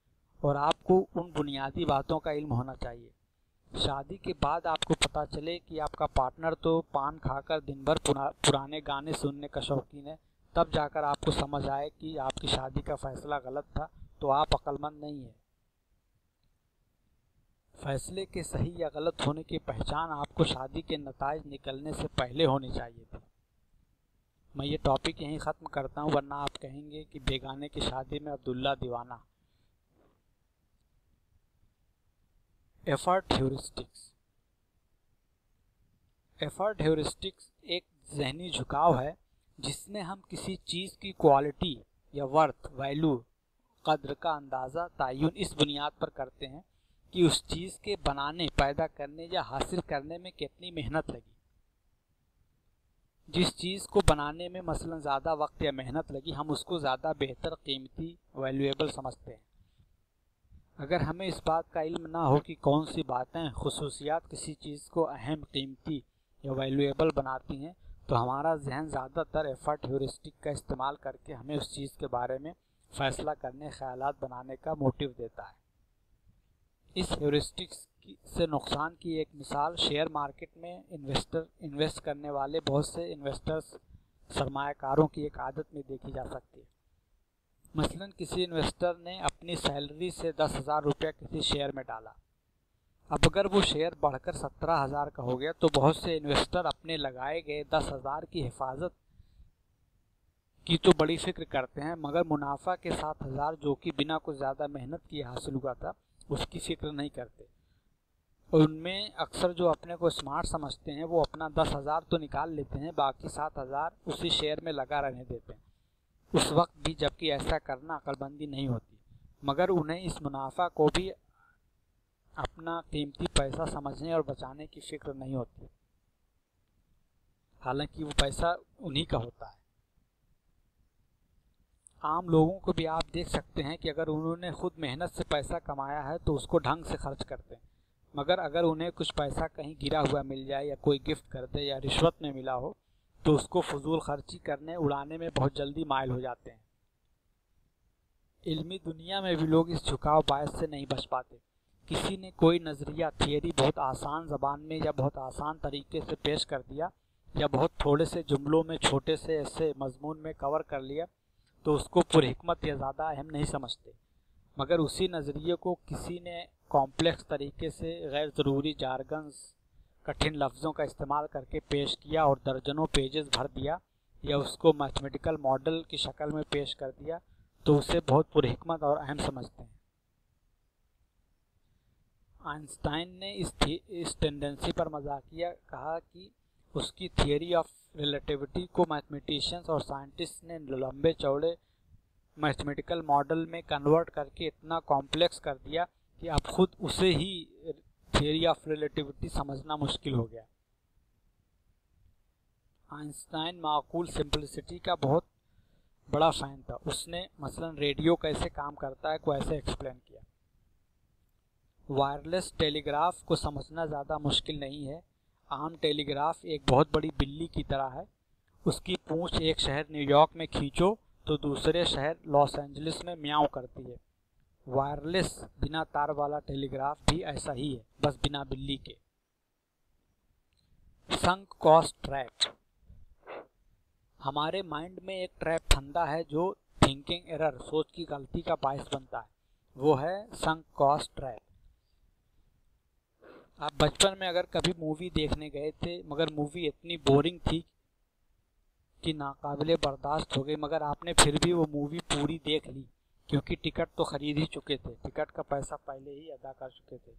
और आपको उन बुनियादी बातों का इल्म होना चाहिए। शादी के बाद आपको पता चले कि आपका पार्टनर तो पान खाकर दिन भर पुराने गाने सुनने का शौकीन है, तब जाकर आपको समझ आए कि आपकी शादी का फ़ैसला गलत था, तो आप अक्लमंद नहीं है। फैसले के सही या गलत होने की पहचान आपको शादी के नताइज निकलने से पहले होनी चाहिए थी। मैं ये टॉपिक यहीं ख़त्म करता हूँ, वरना आप कहेंगे कि बेगाने की शादी में अब्दुल्ला दीवाना। Effort heuristics. एफर्ट ह्यूरिस्टिक्स एक जहनी झुकाव है जिसमें हम किसी चीज़ की क्वालिटी या वर्थ, वैल्यू, कद्र का अंदाज़ा तायुन इस बुनियाद पर करते हैं कि उस चीज़ के बनाने, पैदा करने या हासिल करने में कितनी मेहनत लगी। जिस चीज़ को बनाने में मसलन ज़्यादा वक्त या मेहनत लगी, हम उसको ज़्यादा बेहतर, कीमती, वैल्यूएबल समझते हैं। अगर हमें इस बात का इल्म ना हो कि कौन सी बातें, खुसूसियात किसी चीज़ को अहम, कीमती या वैल्यूएबल बनाती हैं, तो हमारा जहन ज़्यादातर एफर्ट ह्यूरिस्टिक का इस्तेमाल करके हमें उस चीज़ के बारे में फ़ैसला करने, ख्यालात बनाने का मोटिव देता है। इस ह्यूरिस्टिक्स से नुकसान की एक मिसाल शेयर मार्केट में इन्वेस्ट करने वाले बहुत से इन्वेस्टर्स, सरमायाकारों की एक आदत में देखी जा सकती है। मसलन किसी इन्वेस्टर ने अपनी सैलरी से 10,000 रुपया किसी शेयर में डाला। अब अगर वो शेयर बढ़कर 17,000 का हो गया तो बहुत से इन्वेस्टर अपने लगाए गए 10,000 की हिफाजत की तो बड़ी फिक्र करते हैं, मगर मुनाफा के 7,000 जो कि बिना कुछ ज़्यादा मेहनत किए हासिल हुआ था, उसकी फिक्र नहीं करते। उनमें अक्सर जो अपने को स्मार्ट समझते हैं वो अपना 10,000 तो निकाल लेते हैं, बाकी 7,000 उसी शेयर में लगा रहने देते हैं उस वक्त भी, जबकि ऐसा करना अक्लमंदी नहीं होती, मगर उन्हें इस मुनाफा को भी अपना कीमती पैसा समझने और बचाने की फिक्र नहीं होती, हालांकि वो पैसा उन्हीं का होता है। आम लोगों को भी आप देख सकते हैं कि अगर उन्होंने खुद मेहनत से पैसा कमाया है तो उसको ढंग से खर्च करते हैं, मगर अगर उन्हें कुछ पैसा कहीं गिरा हुआ मिल जाए या कोई गिफ्ट कर दे या रिश्वत में मिला हो तो उसको फजूल खर्ची करने, उड़ाने में बहुत जल्दी माइल हो जाते हैं। इल्मी दुनिया में भी लोग इस झुकाव बायस से नहीं बच पाते। किसी ने कोई नज़रिया, थियरी बहुत आसान ज़बान में या बहुत आसान तरीके से पेश कर दिया या बहुत थोड़े से जुमलों में छोटे से ऐसे मजमून में कवर कर लिया तो उसको पुरहिकमत या ज़्यादा अहम नहीं समझते, मगर उसी नज़रिए को किसी ने कॉम्प्लेक्स तरीके से गैर ज़रूरी जारगन्स, कठिन लफ्ज़ों का इस्तेमाल करके पेश किया और दर्जनों पेजेस भर दिया या उसको मैथमेटिकल मॉडल की शक्ल में पेश कर दिया तो उसे बहुत पुरहिकमत और अहम समझते हैं। आइंस्टाइन ने इस टेंडेंसी पर मजाकिया कहा कि उसकी थियरी ऑफ रिलेटिविटी को मैथमेटिशियंस और साइंटिस्ट ने लंबे चौड़े मैथमेटिकल मॉडल में कन्वर्ट करके इतना कॉम्प्लेक्स कर दिया कि अब खुद उसे ही थियरी ऑफ रिलेटिविटी समझना मुश्किल हो गया। आइंस्टाइन माकूल सिंपलिसिटी का बहुत बड़ा फैन था। उसने मसलन रेडियो कैसे काम करता है को ऐसे एक्सप्लेन किया। वायरलेस टेलीग्राफ को समझना ज़्यादा मुश्किल नहीं है। आम टेलीग्राफ एक बहुत बड़ी बिल्ली की तरह है। उसकी पूंछ एक शहर न्यूयॉर्क में खींचो तो दूसरे शहर लॉस एंजलिस में म्याऊं करती है। वायरलेस बिना तार वाला टेलीग्राफ भी ऐसा ही है, बस बिना बिल्ली के। Sunk cost trap. हमारे माइंड में एक ट्रैप फंदा है जो थिंकिंग एरर, सोच की गलती का बायस बनता है। वो है संक कॉस्ट ट्रैप। आप बचपन में अगर कभी मूवी देखने गए थे मगर मूवी इतनी बोरिंग थी कि नाकाबिले बर्दाश्त हो गई, मगर आपने फिर भी वो मूवी पूरी देख ली क्योंकि टिकट तो खरीद ही चुके थे, टिकट का पैसा पहले ही अदा कर चुके थे।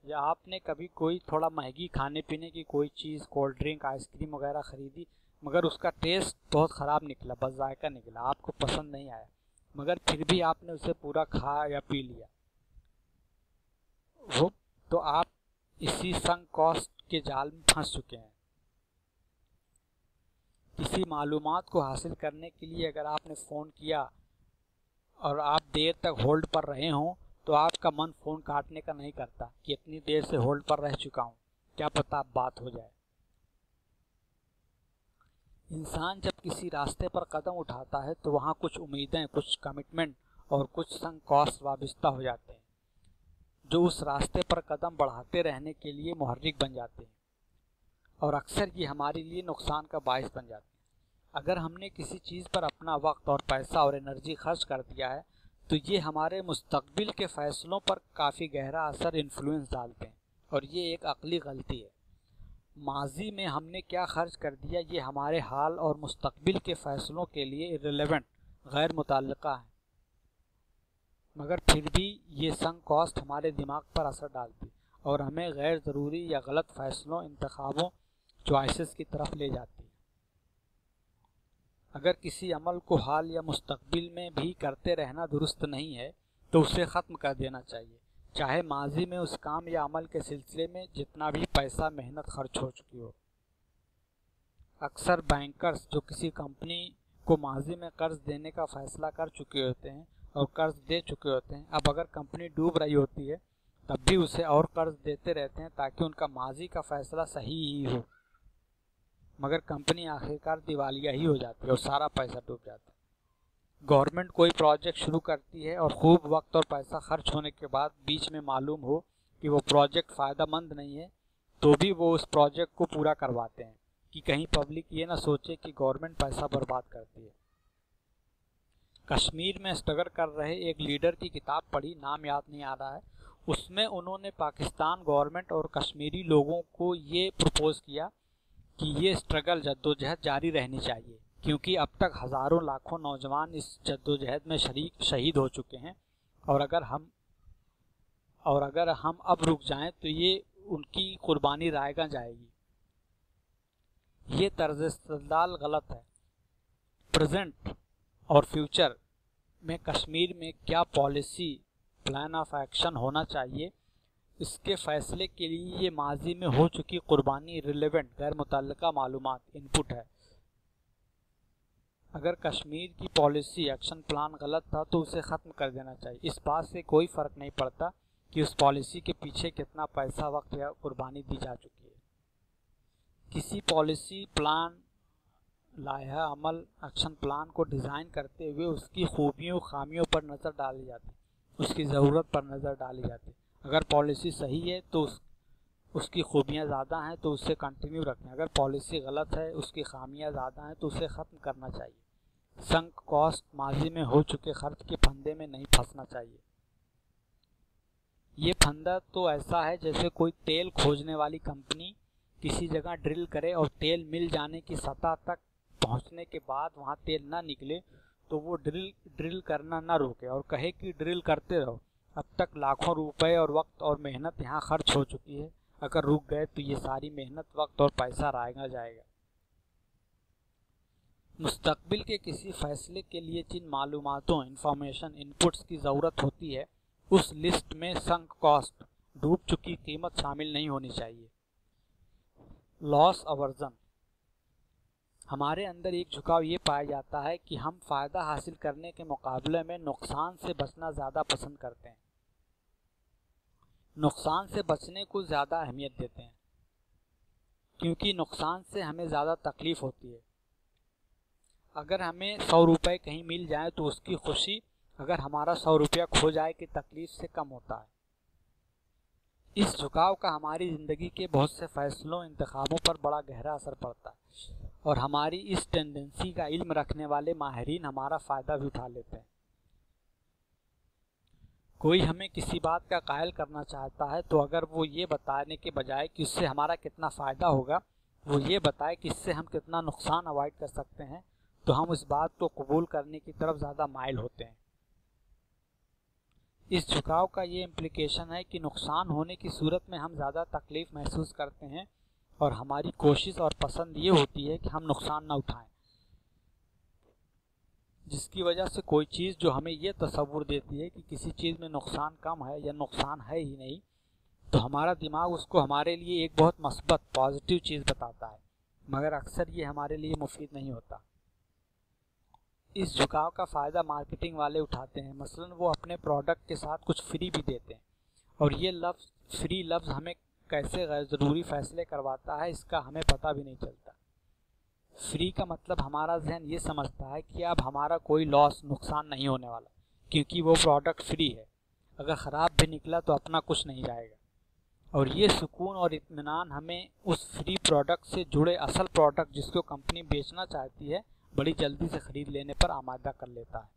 या आपने कभी कोई थोड़ा महंगी खाने पीने की कोई चीज़, कोल्ड ड्रिंक, आइसक्रीम वगैरह खरीदी मगर उसका टेस्ट बहुत ख़राब निकला, बस जायका निकला, आपको पसंद नहीं आया, मगर फिर भी आपने उसे पूरा खा या पी लिया। वो तो आप इसी संक कॉस्ट के जाल में फंस चुके हैं। किसी मालूमात को हासिल करने के लिए अगर आपने फ़ोन किया और आप देर तक होल्ड पर रहे हों तो आपका मन फ़ोन काटने का नहीं करता कि इतनी देर से होल्ड पर रह चुका हूँ, क्या पता अब बात हो जाए। इंसान जब किसी रास्ते पर कदम उठाता है तो वहाँ कुछ उम्मीदें, कुछ कमिटमेंट और कुछ संक कॉस्ट वाबस्ता हो जाते हैं जो उस रास्ते पर कदम बढ़ाते रहने के लिए मुहर्रिक बन जाते हैं और अक्सर ये हमारे लिए नुकसान का बायस बन जाते हैं। अगर हमने किसी चीज़ पर अपना वक्त और पैसा और एनर्जी खर्च कर दिया है तो ये हमारे मुस्तकबिल के फ़ैसलों पर काफ़ी गहरा असर, इन्फ्लुएंस डालते हैं और ये एक अक्ली गलती है। माजी में हमने क्या खर्च कर दिया ये हमारे हाल और मुस्तकबिल के फ़ैसलों के लिए इर्रेलेवेंट, गैर मुतल्लिका है, मगर फिर भी ये संक कॉस्ट हमारे दिमाग पर असर डालती और हमें गैर ज़रूरी या गलत फ़ैसलों, इंतखाबों, चॉइसेस की तरफ ले जाती है। अगर किसी अमल को हाल या मुस्तकबिल में भी करते रहना दुरुस्त नहीं है तो उसे ख़त्म कर देना चाहिए, चाहे माजी में उस काम या अमल के सिलसिले में जितना भी पैसा, मेहनत खर्च हो चुकी हो। अक्सर बैंकर्स जो किसी कंपनी को माजी में कर्ज देने का फ़ैसला कर चुके होते हैं और कर्ज दे चुके होते हैं, अब अगर कंपनी डूब रही होती है तब भी उसे और कर्ज देते रहते हैं ताकि उनका माजी का फ़ैसला सही ही हो, मगर कंपनी आखिरकार दिवालिया ही हो जाती है और सारा पैसा डूब जाता है। गवर्नमेंट कोई प्रोजेक्ट शुरू करती है और खूब वक्त और पैसा खर्च होने के बाद बीच में मालूम हो कि वो प्रोजेक्ट फ़ायदेमंद नहीं है तो भी वो उस प्रोजेक्ट को पूरा करवाते हैं कि कहीं पब्लिक ये ना सोचे कि गवर्नमेंट पैसा बर्बाद करती है। कश्मीर में स्ट्रगल कर रहे एक लीडर की किताब पढ़ी, नाम याद नहीं आ रहा है। उसमें उन्होंने पाकिस्तान गवर्नमेंट और कश्मीरी लोगों को ये प्रपोज़ किया कि ये स्ट्रगल, जद्दोजहद जारी रहनी चाहिए क्योंकि अब तक हज़ारों लाखों नौजवान इस जद्दोजहद में शहीद हो चुके हैं और अगर हम अब रुक जाएं तो ये उनकी कुर्बानी रायगा जाएगी। ये तर्ज इस्तदलाल गलत है। प्रेजेंट और फ्यूचर में कश्मीर में क्या पॉलिसी, प्लान ऑफ एक्शन होना चाहिए, इसके फैसले के लिए ये माजी में हो चुकी कुर्बानी रिलेवेंट, गैर मुतल्लिका मालूमात इनपुट है। अगर कश्मीर की पॉलिसी, एक्शन प्लान गलत था तो उसे ख़त्म कर देना चाहिए। इस बात से कोई फ़र्क नहीं पड़ता कि उस पॉलिसी के पीछे कितना पैसा, वक्त या कुर्बानी दी जा चुकी है। किसी पॉलिसी, प्लान, लाया अमल, एक्शन प्लान को डिज़ाइन करते हुए उसकी खूबियों, खामियों पर नज़र डाली जाती, उसकी ज़रूरत पर नज़र डाली जाती। अगर पॉलिसी सही है तो उसकी खूबियाँ ज़्यादा हैं तो उसे कंटिन्यू रखें, अगर पॉलिसी गलत है, उसकी खामियाँ ज़्यादा हैं तो उसे ख़त्म करना चाहिए। संक कॉस्ट, माजी में हो चुके खर्च के फंदे में नहीं फंसना चाहिए। ये फंदा तो ऐसा है जैसे कोई तेल खोजने वाली कंपनी किसी जगह ड्रिल करे और तेल मिल जाने की सतह तक पहुंचने के बाद वहां तेल ना निकले तो वो ड्रिल करना ना रोके और कहे कि ड्रिल करते रहो, अब तक लाखों रुपए और वक्त और मेहनत यहाँ खर्च हो चुकी है, अगर रुक गए तो ये सारी मेहनत, वक्त और पैसा रायगा जाएगा। मुस्तकबिल के किसी फैसले के लिए जिन मालूमातों, इंफॉर्मेशन, इनपुट्स की ज़रूरत होती है, उस लिस्ट में संक कॉस्ट, डूब चुकी कीमत शामिल नहीं होनी चाहिए। लॉस अवर्जन, हमारे अंदर एक झुकाव ये पाया जाता है कि हम फ़ायदा हासिल करने के मुकाबले में नुकसान से बचना ज़्यादा पसंद करते हैं, नुकसान से बचने को ज़्यादा अहमियत देते हैं, क्योंकि नुकसान से हमें ज़्यादा तकलीफ़ होती है। अगर हमें 100 रुपये कहीं मिल जाए तो उसकी खुशी अगर हमारा 100 रुपया खो जाए की तकलीफ से कम होता है। इस झुकाव का हमारी ज़िंदगी के बहुत से फैसलों, इंतखाबों पर बड़ा गहरा असर पड़ता है और हमारी इस टेंडेंसी का इल्म रखने वाले माहिरीन हमारा फ़ायदा भी उठा लेते हैं। कोई हमें किसी बात का कायल करना चाहता है तो अगर वो ये बताने के बजाय कि उससे हमारा कितना फ़ायदा होगा, वो ये बताए कि इससे हम कितना नुकसान अवॉइड कर सकते हैं, तो हम इस बात को कबूल करने की तरफ ज़्यादा माइल होते हैं। इस झुकाव का ये इम्प्लिकेशन है कि नुकसान होने की सूरत में हम ज़्यादा तकलीफ़ महसूस करते हैं और हमारी कोशिश और पसंद ये होती है कि हम नुकसान ना उठाएं, जिसकी वजह से कोई चीज़ जो हमें ये तसव्वुर देती है कि किसी चीज़ में नुकसान कम है या नुकसान है ही नहीं, तो हमारा दिमाग उसको हमारे लिए एक बहुत मस्बत, पॉजिटिव चीज़ बताता है, मगर अक्सर ये हमारे लिए मुफीद नहीं होता। इस झुकाव का फ़ायदा मार्केटिंग वाले उठाते हैं। मसलन वो अपने प्रोडक्ट के साथ कुछ फ्री भी देते हैं और ये लफ्ज़, फ्री लफ्ज़, हमें कैसे गैर ज़रूरी फ़ैसले करवाता है इसका हमें पता भी नहीं चलता। फ्री का मतलब हमारा जहन ये समझता है कि अब हमारा कोई लॉस, नुकसान नहीं होने वाला, क्योंकि वो प्रोडक्ट फ्री है, अगर ख़राब भी निकला तो अपना कुछ नहीं जाएगा। और ये सुकून और इत्मीनान हमें उस फ्री प्रोडक्ट से जुड़े असल प्रोडक्ट जिसको कंपनी बेचना चाहती है बड़ी जल्दी से ख़रीद लेने पर आमादा कर लेता है।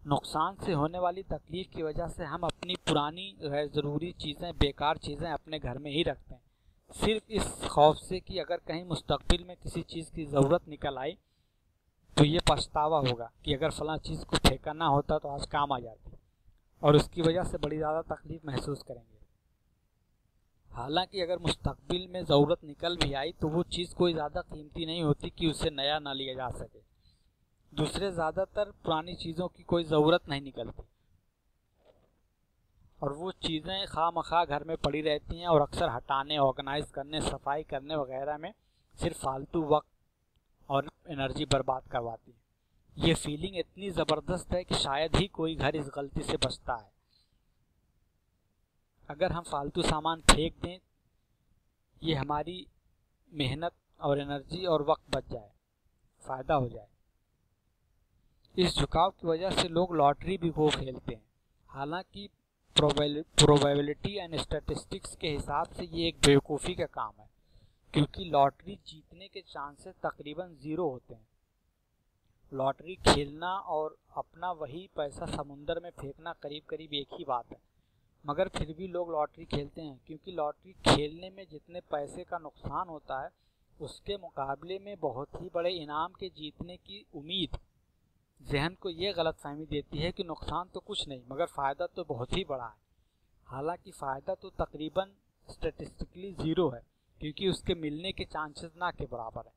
नुकसान से होने वाली तकलीफ़ की वजह से हम अपनी पुरानी गैर ज़रूरी चीज़ें, बेकार चीज़ें अपने घर में ही रखते हैं, सिर्फ इस खौफ से कि अगर कहीं मुस्तकबिल में किसी चीज़ की ज़रूरत निकल आई तो ये पछतावा होगा कि अगर फ़लाँ चीज़ को फेंका ना होता तो आज काम आ जाती, और उसकी वजह से बड़ी ज़्यादा तकलीफ़ महसूस करेंगे। हालांकि अगर मुस्तकबिल में ज़रूरत निकल भी आई तो वो चीज़ कोई ज़्यादा कीमती नहीं होती कि उसे नया ना लिया जा सके। दूसरे ज़्यादातर पुरानी चीज़ों की कोई ज़रूरत नहीं निकलती और वो चीज़ें खामखा घर में पड़ी रहती हैं और अक्सर हटाने, ऑर्गेनाइज करने, सफाई करने वगैरह में सिर्फ फालतू वक्त और एनर्जी बर्बाद करवाती है। ये फीलिंग इतनी ज़बरदस्त है कि शायद ही कोई घर इस गलती से बचता है। अगर हम फालतू सामान फेंक दें, ये हमारी मेहनत और एनर्जी और वक्त बच जाए, फ़ायदा हो जाए। इस झुकाव की वजह से लोग लॉटरी भी वो खेलते हैं। हालांकि प्रोबेबिलिटी एंड स्टैटिस्टिक्स के हिसाब से ये एक बेवकूफ़ी का काम है, क्योंकि लॉटरी जीतने के चांसेस तकरीबन 0 होते हैं। लॉटरी खेलना और अपना वही पैसा समुंदर में फेंकना करीब करीब एक ही बात है, मगर फिर भी लोग लॉटरी खेलते हैं, क्योंकि लॉटरी खेलने में जितने पैसे का नुकसान होता है उसके मुकाबले में बहुत ही बड़े इनाम के जीतने की उम्मीद जहन को ये गलतफहमी देती है कि नुकसान तो कुछ नहीं मगर फ़ायदा तो बहुत ही बड़ा है। हालांकि फ़ायदा तो तकरीबन स्टैटिस्टिकली 0 है, क्योंकि उसके मिलने के चांसेस ना के बराबर है।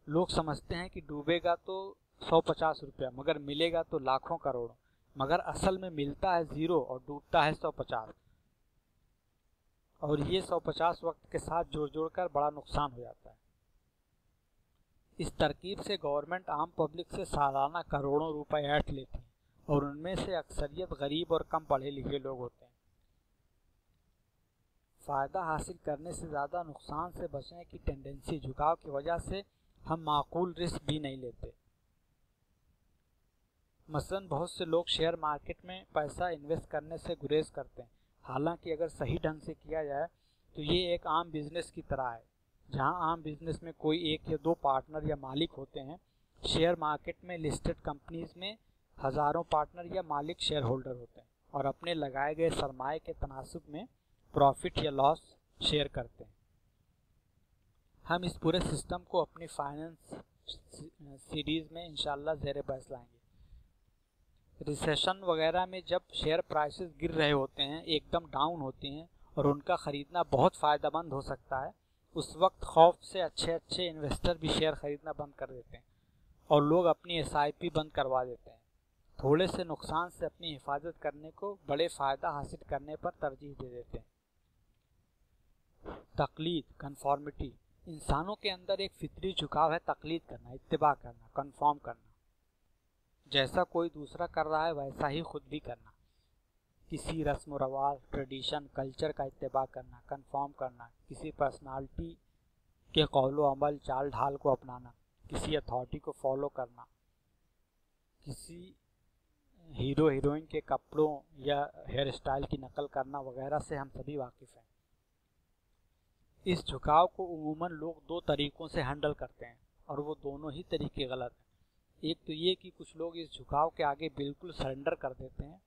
लोग समझते हैं कि डूबेगा तो 150 रुपया मगर मिलेगा तो लाखों करोड़ों, मगर असल में मिलता है 0 और डूबता है 150, और ये 150 वक्त के साथ जोड़ जोड़कर बड़ा नुकसान हो जाता है। इस तरकीब से गवर्नमेंट आम पब्लिक से सालाना करोड़ों रुपए ऐंठ लेती है और उनमें से अक्सरियत गरीब और कम पढ़े लिखे लोग होते हैं। फ़ायदा हासिल करने से ज़्यादा नुकसान से बचने की टेंडेंसी, झुकाव की वजह से हम माकूल रिस्क भी नहीं लेते। मसलन बहुत से लोग शेयर मार्केट में पैसा इन्वेस्ट करने से गुरेज करते हैं। हालांकि अगर सही ढंग से किया जाए तो ये एक आम बिजनेस की तरह है, जहां आम बिजनेस में कोई 1 या 2 पार्टनर या मालिक होते हैं। शेयर मार्केट में लिस्टेड कंपनीज में हज़ारों पार्टनर या मालिक शेयर होल्डर होते हैं और अपने लगाए गए सरमाए के तनासुब में प्रॉफिट या लॉस शेयर करते हैं। हम इस पूरे सिस्टम को अपनी फाइनेंस सीरीज़ में इंशाल्लाह ज़ेर बहस लाएंगे। रिसेशन वगैरह में जब शेयर प्राइसेस गिर रहे होते हैं, एकदम डाउन होते हैं और उनका ख़रीदना बहुत फ़ायदेमंद हो सकता है, उस वक्त खौफ से अच्छे अच्छे इन्वेस्टर भी शेयर ख़रीदना बंद कर देते हैं और लोग अपनी SIP बंद करवा देते हैं। थोड़े से नुकसान से अपनी हिफाजत करने को बड़े फ़ायदा हासिल करने पर तरजीह दे देते हैं। तकलीद, कन्फॉर्मिटी। इंसानों के अंदर एक फितरी झुकाव है तकलीद करना, इत्तिबा करना, कन्फॉर्म करना। जैसा कोई दूसरा कर रहा है वैसा ही खुद भी करना। किसी रस्म रवाज, ट्रेडिशन, कल्चर का इत्तिबा करना, कन्फर्म करना, किसी पर्सनालिटी के कौलो अमल, चाल ढाल को अपनाना, किसी अथॉरिटी को फॉलो करना, किसी हीरो हीरोइन के कपड़ों या हेयर स्टाइल की नकल करना वगैरह से हम सभी वाकिफ़ हैं। इस झुकाव को उमूमन लोग दो तरीक़ों से हैंडल करते हैं और वो दोनों ही तरीके गलत हैं। एक तो ये कि कुछ लोग इस झुकाव के आगे बिल्कुल सरेंडर कर देते हैं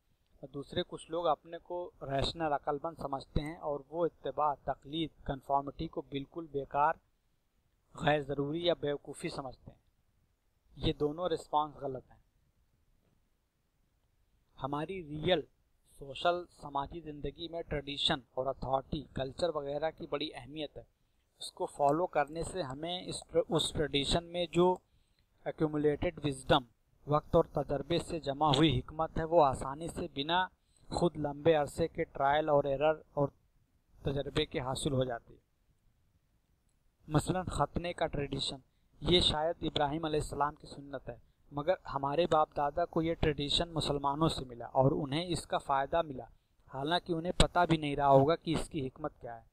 और दूसरे कुछ लोग अपने को रैशनल, अक्लमंद समझते हैं और वो इत्तिबा, तकलीद, कन्फॉर्मिटी को बिल्कुल बेकार, गैर ज़रूरी या बेवकूफ़ी समझते हैं। ये दोनों रिस्पॉन्स गलत हैं। हमारी रियल सोशल समाजी ज़िंदगी में ट्रेडिशन और अथॉरिटी, कल्चर वगैरह की बड़ी अहमियत है। उसको फॉलो करने से हमें उस ट्रेडिशन में जो एक्यूमुलेटेड विजडम, वक्त और तजर्बे से जमा हुई हिकमत है, वो आसानी से बिना खुद लंबे अरसे के ट्रायल और एरर और तजर्बे के हासिल हो जाती है। मसलन खतने का ट्रेडिशन, ये शायद इब्राहिम अलैहिस्सलाम की सुन्नत है, मगर हमारे बाप दादा को ये ट्रेडिशन मुसलमानों से मिला और उन्हें इसका फ़ायदा मिला, हालांकि उन्हें पता भी नहीं रहा होगा कि इसकी हिकमत क्या है।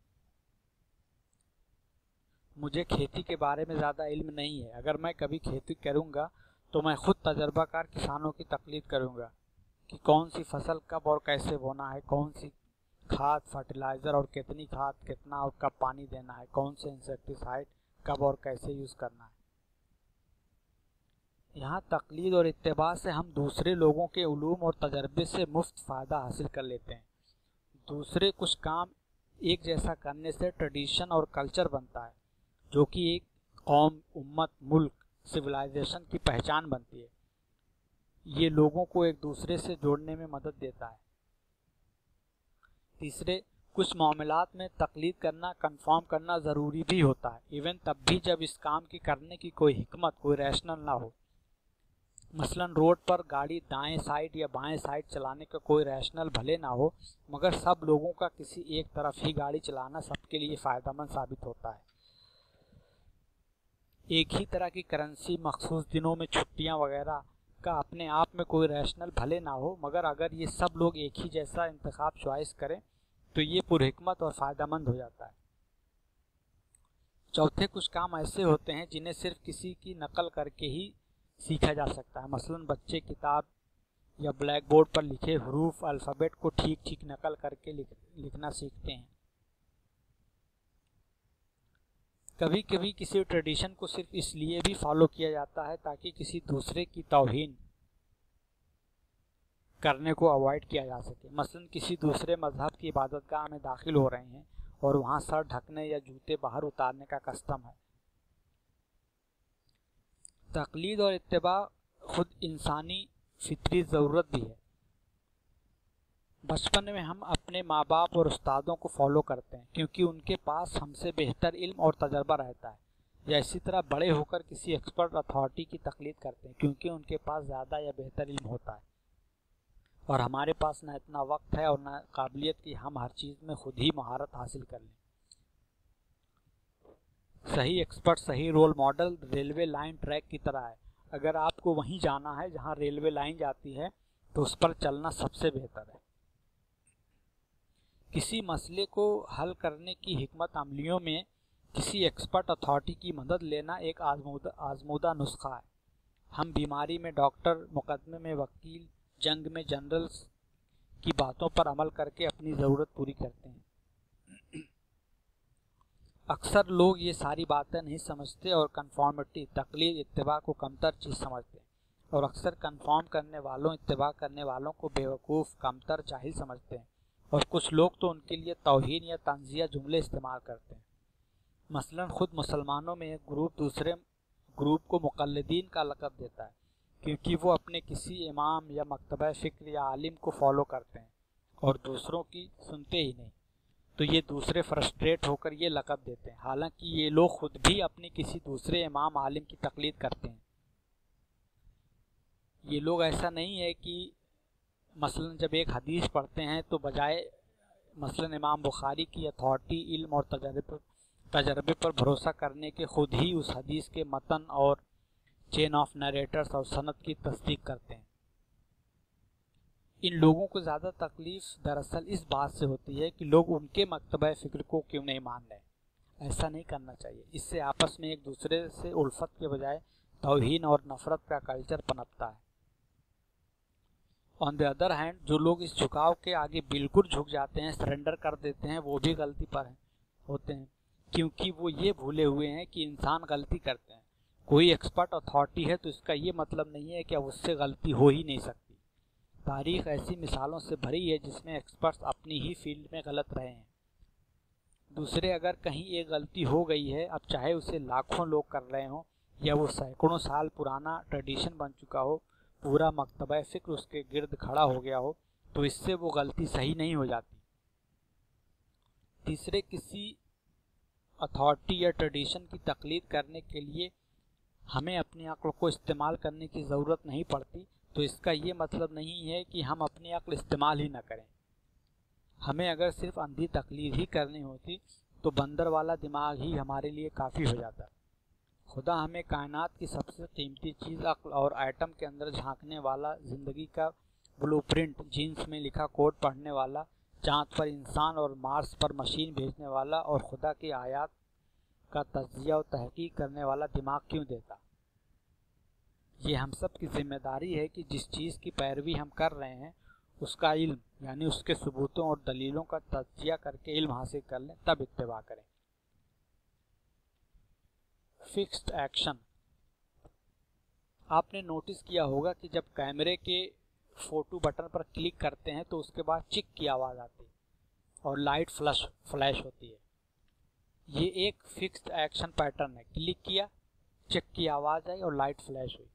मुझे खेती के बारे में ज़्यादा इल्म नहीं है। अगर मैं कभी खेती करूँगा तो मैं ख़ुद तजर्बाकार किसानों की तकलीद करूँगा कि कौन सी फसल कब और कैसे बोना है, कौन सी खाद, फर्टिलाइज़र और कितनी खाद, कितना और कब पानी देना है, कौन से इंसेक्टिसाइड कब और कैसे यूज़ करना है। यहाँ तकलीद और इत्तिबा से हम दूसरे लोगों के उलूम और तजर्बे से मुफ्त फ़ायदा हासिल कर लेते हैं। दूसरे कुछ काम एक जैसा करने से ट्रेडिशन और कल्चर बनता है, जो कि एक कौम, उम्मत, मुल्क, सिविलाइजेशन की पहचान बनती है। ये लोगों को एक दूसरे से जोड़ने में मदद देता है। तीसरे, कुछ मामलात में तकलीद करना, कन्फर्म करना ज़रूरी भी होता है, इवन तब भी जब इस काम की करने की कोई हिकमत, कोई रैशनल ना हो। मसलन रोड पर गाड़ी दाएं साइड या बाएं साइड चलाने का कोई रैशनल भले ना हो, मगर सब लोगों का किसी एक तरफ ही गाड़ी चलाना सबके लिए फ़ायदेमंद साबित होता है। एक ही तरह की करेंसी, मखसूस दिनों में छुट्टियां वगैरह का अपने आप में कोई रैशनल भले ना हो, मगर अगर ये सब लोग एक ही जैसा इंतखाब चॉइस करें तो ये पुरहिकमत और फ़ायदेमंद हो जाता है। चौथे, कुछ काम ऐसे होते हैं जिन्हें सिर्फ किसी की नकल करके ही सीखा जा सकता है। मसलन बच्चे किताब या ब्लैक बोर्ड पर लिखे हरूफ, अल्फ़ाबेट को ठीक ठीक नकल करके लिखना सीखते हैं। कभी कभी किसी ट्रेडिशन को सिर्फ इसलिए भी फॉलो किया जाता है ताकि किसी दूसरे की तौहीन करने को अवॉइड किया जा सके। मसलन किसी दूसरे मजहब की इबादतगाह में दाखिल हो रहे हैं और वहाँ सर ढकने या जूते बाहर उतारने का कस्टम है। तकलीद और इत्तिबा खुद इंसानी फितरी ज़रूरत भी है। बचपन में हम अपने माँ बाप और उस्तादों को फॉलो करते हैं क्योंकि उनके पास हमसे बेहतर इल्म और तजर्बा रहता है, या इसी तरह बड़े होकर किसी एक्सपर्ट अथॉरिटी की तकलीद करते हैं क्योंकि उनके पास ज़्यादा या बेहतर इल्म होता है और हमारे पास न इतना वक्त है और न काबिलियत कि हम हर चीज़ में खुद ही महारत हासिल कर लें। सही एक्सपर्ट, सही role model railway line track की तरह है। अगर आपको वहीं जाना है जहां रेलवे लाइन जाती है तो उस पर चलना सबसे बेहतर है। किसी मसले को हल करने की हिकमत अमलियों में किसी एक्सपर्ट अथॉरिटी की मदद लेना एक आजमूदा नुस्खा है। हम बीमारी में डॉक्टर, मुकदमे में वकील, जंग में जनरल्स की बातों पर अमल करके अपनी ज़रूरत पूरी करते हैं। अक्सर लोग ये सारी बातें नहीं समझते और कन्फॉर्मिटी, तकलीद, इत्तिबा को कमतर चीज़ समझते हैं और अक्सर कन्फर्म करने वालों, इत्तिबा करने वालों को बेवकूफ़, कमतर, जाहिल समझते हैं और कुछ लोग तो उनके लिए तौहीन या तंज़िया जुमले इस्तेमाल करते हैं। मसलन खुद मुसलमानों में एक ग्रुप दूसरे ग्रुप को मुक़ल्लिदीन का लक़ब देता है क्योंकि वो अपने किसी इमाम या मकतबा फ़िक्र या आलिम को फॉलो करते हैं और दूसरों की सुनते ही नहीं। तो ये दूसरे फ्रस्ट्रेट होकर ये लक़ब देते हैं, हालांकि ये लोग खुद भी अपने किसी दूसरे इमाम आलिम की तक़लीद करते हैं। ये लोग ऐसा नहीं है कि मसलन जब एक हदीस पढ़ते हैं तो बजाय मसलन इमाम बुखारी की अथॉरिटी, इल्म और तजर्बे पर भरोसा करने के खुद ही उस हदीस के मतन और चेन ऑफ नरेटर्स और सनद की तस्दीक करते हैं। इन लोगों को ज़्यादा तकलीफ दरअसल इस बात से होती है कि लोग उनके मकतबा फ़िक्र को क्यों नहीं मान रहे। ऐसा नहीं करना चाहिए, इससे आपस में एक दूसरे से उल्फत के बजाय तौहीन और नफ़रत का कल्चर पनपता है। ऑन द अदर हैंड, जो लोग इस झुकाव के आगे बिल्कुल झुक जाते हैं, सरेंडर कर देते हैं, वो भी गलती पर होते हैं क्योंकि वो ये भूले हुए हैं कि इंसान गलती करते हैं। कोई एक्सपर्ट अथॉरिटी है तो इसका ये मतलब नहीं है कि अब उससे गलती हो ही नहीं सकती। तारीख ऐसी मिसालों से भरी है जिसमें एक्सपर्ट्स अपनी ही फील्ड में गलत रहे हैं। दूसरे अगर कहीं एक गलती हो गई है, अब चाहे उसे लाखों लोग कर रहे हों या वो सैकड़ों साल पुराना ट्रेडिशन बन चुका हो, पूरा मकतबा फ़िक्र उसके गिर्द खड़ा हो गया हो, तो इससे वो गलती सही नहीं हो जाती। तीसरे, किसी अथॉरिटी या ट्रेडिशन की तकलीद करने के लिए हमें अपनी अक्ल को इस्तेमाल करने की ज़रूरत नहीं पड़ती, तो इसका ये मतलब नहीं है कि हम अपनी अक्ल इस्तेमाल ही न करें। हमें अगर सिर्फ अंधी तकलीद ही करनी होती तो बंदर वाला दिमाग ही हमारे लिए काफ़ी हो जाता। खुदा हमें कायनात की सबसे कीमती चीज़ अक्ल और एटम के अंदर झांकने वाला, ज़िंदगी का ब्लूप्रिंट, जीन्स में लिखा कोड पढ़ने वाला, चाँद पर इंसान और मार्स पर मशीन भेजने वाला और खुदा की आयात का तज्जिया और तहकीक करने वाला दिमाग क्यों देता। ये हम सब की जिम्मेदारी है कि जिस चीज़ की पैरवी हम कर रहे हैं उसका इल्म, यानी उसके सबूतों और दलीलों का तज्जिया करके इल्म हासिल कर लें, तब इत्तिबा करें। Fixed action. आपने नोटिस किया होगा कि जब कैमरे के फ़ोटो बटन पर क्लिक करते हैं तो उसके बाद चिक की आवाज़ आती है और लाइट फ्लैश होती है। ये एक फिक्स्ड एक्शन पैटर्न है। क्लिक किया, चिक की आवाज़ आई और लाइट फ्लैश हुई।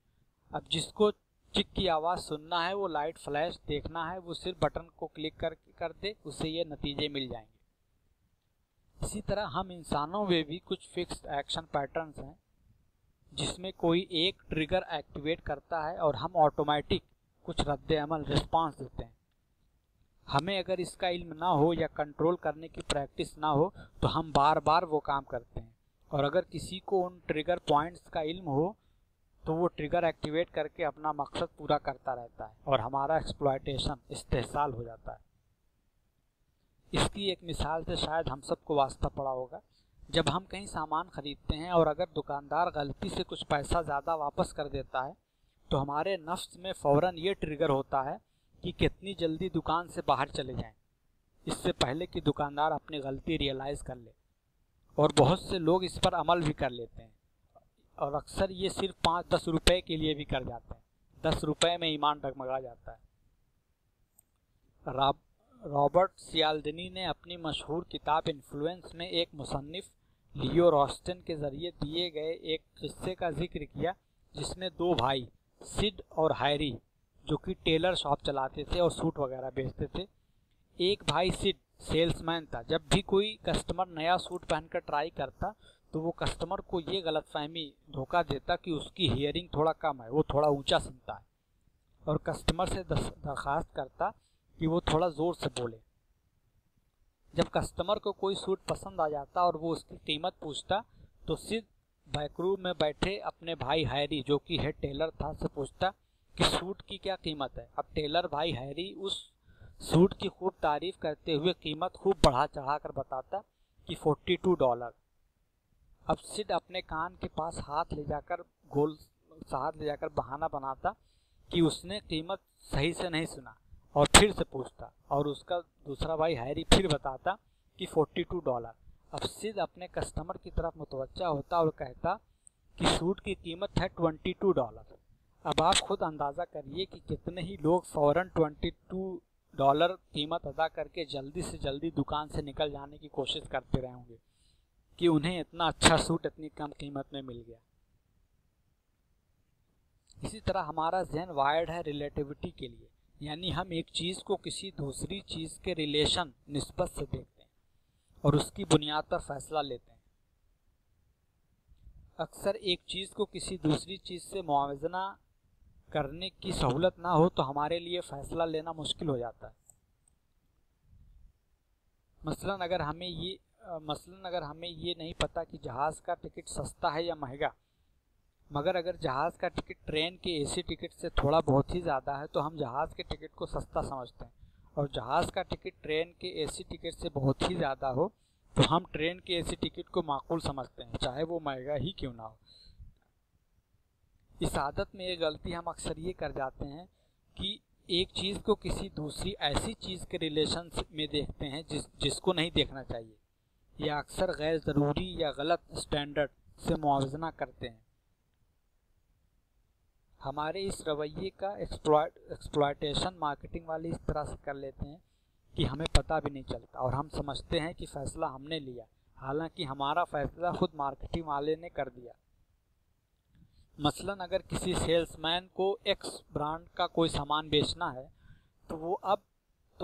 अब जिसको चिक की आवाज़ सुनना है, वो लाइट फ्लैश देखना है, वो सिर्फ बटन को क्लिक कर दे, उससे ये नतीजे मिल जाएंगे। इसी तरह हम इंसानों में भी कुछ फिक्स्ड एक्शन पैटर्न्स हैं जिसमें कोई एक ट्रिगर एक्टिवेट करता है और हम ऑटोमेटिक कुछ रद्द अमल रिस्पांस देते हैं। हमें अगर इसका इल्म ना हो या कंट्रोल करने की प्रैक्टिस ना हो तो हम बार बार वो काम करते हैं, और अगर किसी को उन ट्रिगर पॉइंट्स का इल्म हो तो वो ट्रिगर एक्टिवेट करके अपना मकसद पूरा करता रहता है और हमारा एक्सप्लॉयटेशन, इस्तेहसाल हो जाता है। इसकी एक मिसाल से शायद हम सबको वास्ता पड़ा होगा। जब हम कहीं सामान खरीदते हैं और अगर दुकानदार गलती से कुछ पैसा ज़्यादा वापस कर देता है तो हमारे नफ्स में फ़ौरन ये ट्रिगर होता है कि कितनी जल्दी दुकान से बाहर चले जाएं, इससे पहले कि दुकानदार अपनी गलती रियलाइज़ कर ले। और बहुत से लोग इस पर अमल भी कर लेते हैं और अक्सर ये सिर्फ 5-10 रुपए के लिए भी कर जाते हैं। 10 रुपए में ईमान डगमगा जाता है। रॉबर्ट सियाल्दिनी ने अपनी मशहूर किताब इन्फ्लुएंस में एक मुसन्निफ लियो रोस्टन के ज़रिए दिए गए एक किस्से का जिक्र किया जिसमें दो भाई सिड और हैरी, जो कि टेलर शॉप चलाते थे और सूट वगैरह बेचते थे। एक भाई सिड सेल्समैन था। जब भी कोई कस्टमर नया सूट पहनकर ट्राई करता तो वो कस्टमर को ये गलतफहमी धोखा देता कि उसकी हियरिंग थोड़ा कम है, वो थोड़ा ऊंचा सुनता है, और कस्टमर से दरख्वास्त करता कि वो थोड़ा ज़ोर से बोले। जब कस्टमर को कोई सूट पसंद आ जाता और वो उसकी कीमत पूछता तो सिड बैकरूम में बैठे अपने भाई हैरी, जो कि हेड टेलर था, से पूछता कि सूट की क्या कीमत है। अब टेलर भाई हैरी उस सूट की खूब तारीफ करते हुए कीमत खूब बढ़ा चढ़ा कर बताता कि $42। अब सिड अपने कान के पास हाथ ले जाकर बहाना बनाता कि उसने कीमत सही से नहीं सुना और फिर से पूछता, और उसका दूसरा भाई हैरी फिर बताता कि $42। अब सिड अपने कस्टमर की तरफ मुतवज्जा होता और कहता कि सूट की कीमत है $22। अब आप खुद अंदाज़ा करिए कि कितने ही लोग फ़ौरन $22 कीमत अदा करके जल्दी से जल्दी दुकान से निकल जाने की कोशिश करते रहे होंगे। कि उन्हें इतना अच्छा सूट इतनी कम कीमत में मिल गया। इसी तरह हमारा जहन वायर्ड है रिलेटिविटी के लिए, यानी हम एक चीज़ को किसी दूसरी चीज़ के रिलेशन निस्बत से देखते हैं और उसकी बुनियाद पर फैसला लेते हैं। अक्सर एक चीज़ को किसी दूसरी चीज़ से मुआवजना करने की सहूलत ना हो तो हमारे लिए फैसला लेना मुश्किल हो जाता है। मसलन अगर हमें ये नहीं पता कि जहाज़ का टिकट सस्ता है या महंगा, मगर अगर जहाज़ का टिकट ट्रेन के एसी टिकट से थोड़ा बहुत ही ज़्यादा है तो हम जहाज़ के टिकट को सस्ता समझते हैं, और जहाज़ का टिकट ट्रेन के एसी टिकट से बहुत ही ज़्यादा हो तो हम ट्रेन के एसी टिकट को माकूल समझते हैं, चाहे वो महंगा ही क्यों ना हो। इस आदत में एक गलती हम अक्सर ये कर जाते हैं कि एक चीज़ को किसी दूसरी ऐसी चीज़ के रिलेशन में देखते हैं जिसको नहीं देखना चाहिए, या अक्सर गैर ज़रूरी या गलत स्टैंडर्ड से मुआवजना करते हैं। हमारे इस रवैये का एक्सप्लॉयटेशन मार्केटिंग वाले इस तरह से कर लेते हैं कि हमें पता भी नहीं चलता और हम समझते हैं कि फ़ैसला हमने लिया, हालांकि हमारा फ़ैसला खुद मार्केटिंग वाले ने कर दिया। मसलन अगर किसी सेल्समैन को एक्स ब्रांड का कोई सामान बेचना है तो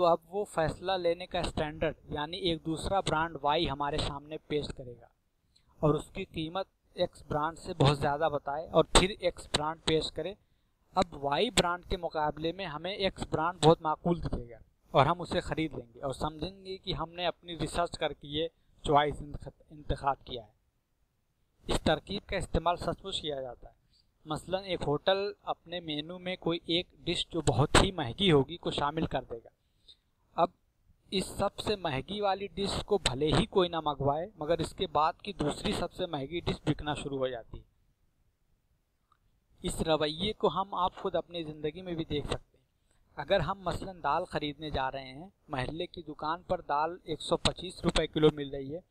अब वो फैसला लेने का स्टैंडर्ड यानी एक दूसरा ब्रांड वाई हमारे सामने पेश करेगा और उसकी कीमत एक्स ब्रांड से बहुत ज़्यादा बताए और फिर एक्स ब्रांड पेश करे। अब वाई ब्रांड के मुकाबले में हमें एक्स ब्रांड बहुत माकूल दिखेगा और हम उसे ख़रीद लेंगे और समझेंगे कि हमने अपनी रिसर्च करके ये चॉइस इंतखाब किया है। इस तरकीब का इस्तेमाल सचमुच किया जाता है। मसलन एक होटल अपने मेनू में कोई एक डिश जो बहुत ही महंगी होगी को शामिल कर देगा। अब इस सबसे महंगी वाली डिश को भले ही कोई ना मंगवाए, मगर इसके बाद की दूसरी सबसे महंगी डिश बिकना शुरू हो जाती है। इस रवैये को आप खुद अपनी ज़िंदगी में भी देख सकते हैं। अगर हम मसलन दाल ख़रीदने जा रहे हैं, महल्ले की दुकान पर दाल 125 रुपये किलो मिल रही है,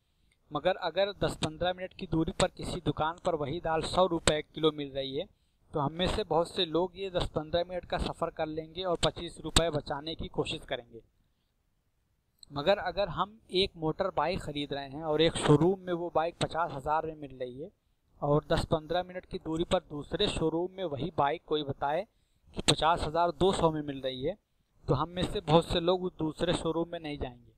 मगर अगर 10-15 मिनट की दूरी पर किसी दुकान पर वही दाल 100 रुपये किलो मिल रही है तो हम में से बहुत से लोग ये 10-15 मिनट का सफ़र कर लेंगे और 25 रुपये बचाने की कोशिश करेंगे। मगर अगर हम एक मोटर बाइक ख़रीद रहे हैं और एक शोरूम में वो बाइक 50,000 में मिल रही है और 10-15 मिनट की दूरी पर दूसरे शोरूम में वही बाइक कोई बताए कि 50,200 में मिल रही है, तो हम में से बहुत से लोग उस दूसरे शोरूम में नहीं जाएंगे।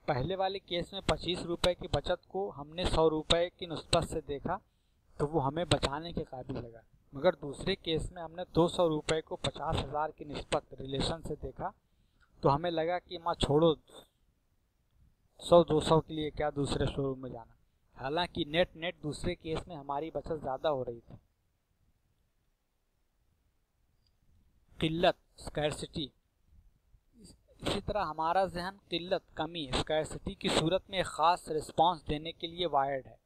पहले वाले केस में 25 रुपये की बचत को हमने 100 रुपये की निस्बत से देखा तो वो हमें बचाने के काबिल लगा, मगर दूसरे केस में हमने 200 रुपये को 50,000 की निस्बत रिलेशन से देखा तो हमें लगा कि माँ छोड़ो, 100-200 के लिए क्या दूसरे शोरूम में जाना। हालांकि नेट दूसरे केस में हमारी बचत ज़्यादा हो रही थी। किल्लत स्कैरसिटी। इसी तरह हमारा जहन किल्लत कमी स्कैरसिटी की सूरत में एक ख़ास रिस्पांस देने के लिए वायर्ड है।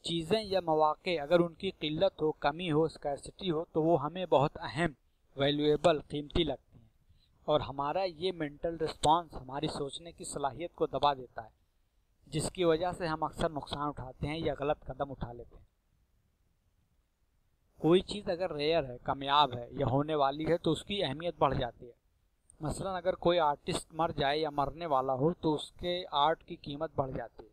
चीज़ें या मौक़े अगर उनकी किल्लत हो, कमी हो, स्कैरसिटी हो तो वो हमें बहुत अहम, वैल्यूएबल, कीमती लगती हैं और हमारा ये मेंटल रिस्पांस हमारी सोचने की सलाहियत को दबा देता है, जिसकी वजह से हम अक्सर नुकसान उठाते हैं या गलत कदम उठा लेते हैं। कोई चीज़ अगर रेयर है, कामयाब है या होने वाली है तो उसकी अहमियत बढ़ जाती है। मसलन अगर कोई आर्टिस्ट मर जाए या मरने वाला हो तो उसके आर्ट की कीमत बढ़ जाती है।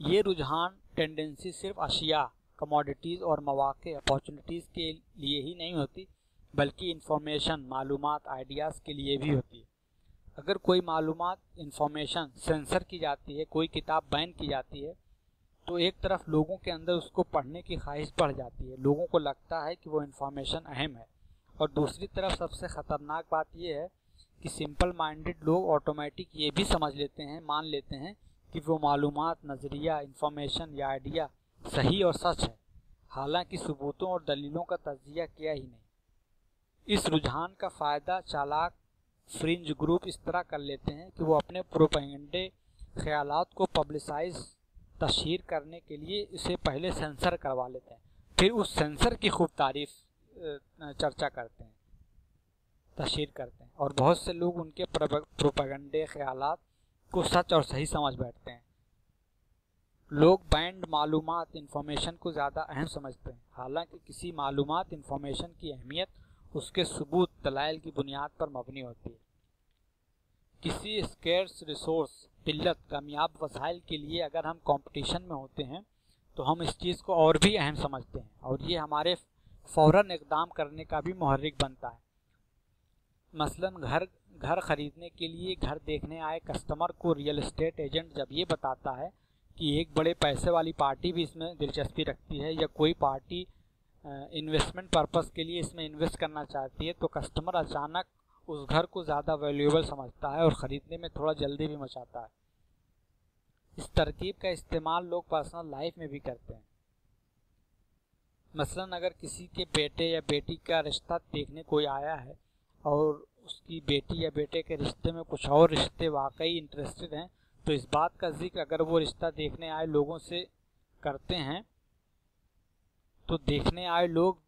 ये रुझान टेंडेंसी सिर्फ अशिया, कमोडिटीज़ और मौक़े, अपॉर्चुनिटीज़ के लिए ही नहीं होती, बल्कि इंफॉर्मेशन, मालूमात, आइडियाज़ के लिए भी होती है। अगर कोई मालूमात, इंफॉर्मेशन सेंसर की जाती है, कोई किताब बैन की जाती है तो एक तरफ लोगों के अंदर उसको पढ़ने की ख्वाहिश बढ़ जाती है, लोगों को लगता है कि वो इन्फॉर्मेशन अहम है, और दूसरी तरफ सबसे ख़तरनाक बात यह है कि सिंपल माइंडेड लोग ऑटोमेटिक ये भी समझ लेते हैं, मान लेते हैं कि वो मालूमात, नज़रिया, इन्फॉर्मेशन या आइडिया सही और सच है, हालांकि सबूतों और दलीलों का तज्जिया किया ही नहीं। इस रुझान का फ़ायदा चालाक फ्रिंज ग्रुप इस तरह कर लेते हैं कि वो अपने प्रोपेगेंडे ख्यालात को पब्लिसाइज, तशहीर करने के लिए इसे पहले सेंसर करवा लेते हैं, फिर उस सेंसर की खूब तारीफ चर्चा करते हैं, तशहीर करते हैं, और बहुत से लोग उनके प्रोपेगेंडे ख्यालात को सच और सही समझ बैठते हैं। लोग बैंड मालूमात, इंफॉर्मेशन को ज़्यादा अहम समझते हैं, हालांकि किसी मालूमात, इंफॉर्मेशन की अहमियत उसके सबूत, दलाइल की बुनियाद पर मबनी होती है। किसी स्केर्स रिसोर्स किल्लत कामयाब वसाइल के लिए अगर हम कंपटीशन में होते हैं तो हम इस चीज़ को और भी अहम समझते हैं और ये हमारे फ़ौरन इक़दाम करने का भी मुहर्रिक बनता है। मसलन घर ख़रीदने के लिए घर देखने आए कस्टमर को रियल एस्टेट एजेंट जब ये बताता है कि एक बड़े पैसे वाली पार्टी भी इसमें दिलचस्पी रखती है या कोई पार्टी इन्वेस्टमेंट पर्पस के लिए इसमें इन्वेस्ट करना चाहती है, तो कस्टमर अचानक उस घर को ज़्यादा वैल्यूएबल समझता है और ख़रीदने में थोड़ा जल्दी भी मचाता है। इस तरकीब का इस्तेमाल लोग पर्सनल लाइफ में भी करते हैं। मसलन अगर किसी के बेटे या बेटी का रिश्ता देखने कोई आया है और उसकी बेटी या बेटे के रिश्ते में कुछ और रिश्ते वाकई इंटरेस्टेड हैं, तो इस बात का जिक्र अगर वो रिश्ता देखने आए लोगों से करते हैं तो देखने आए लोग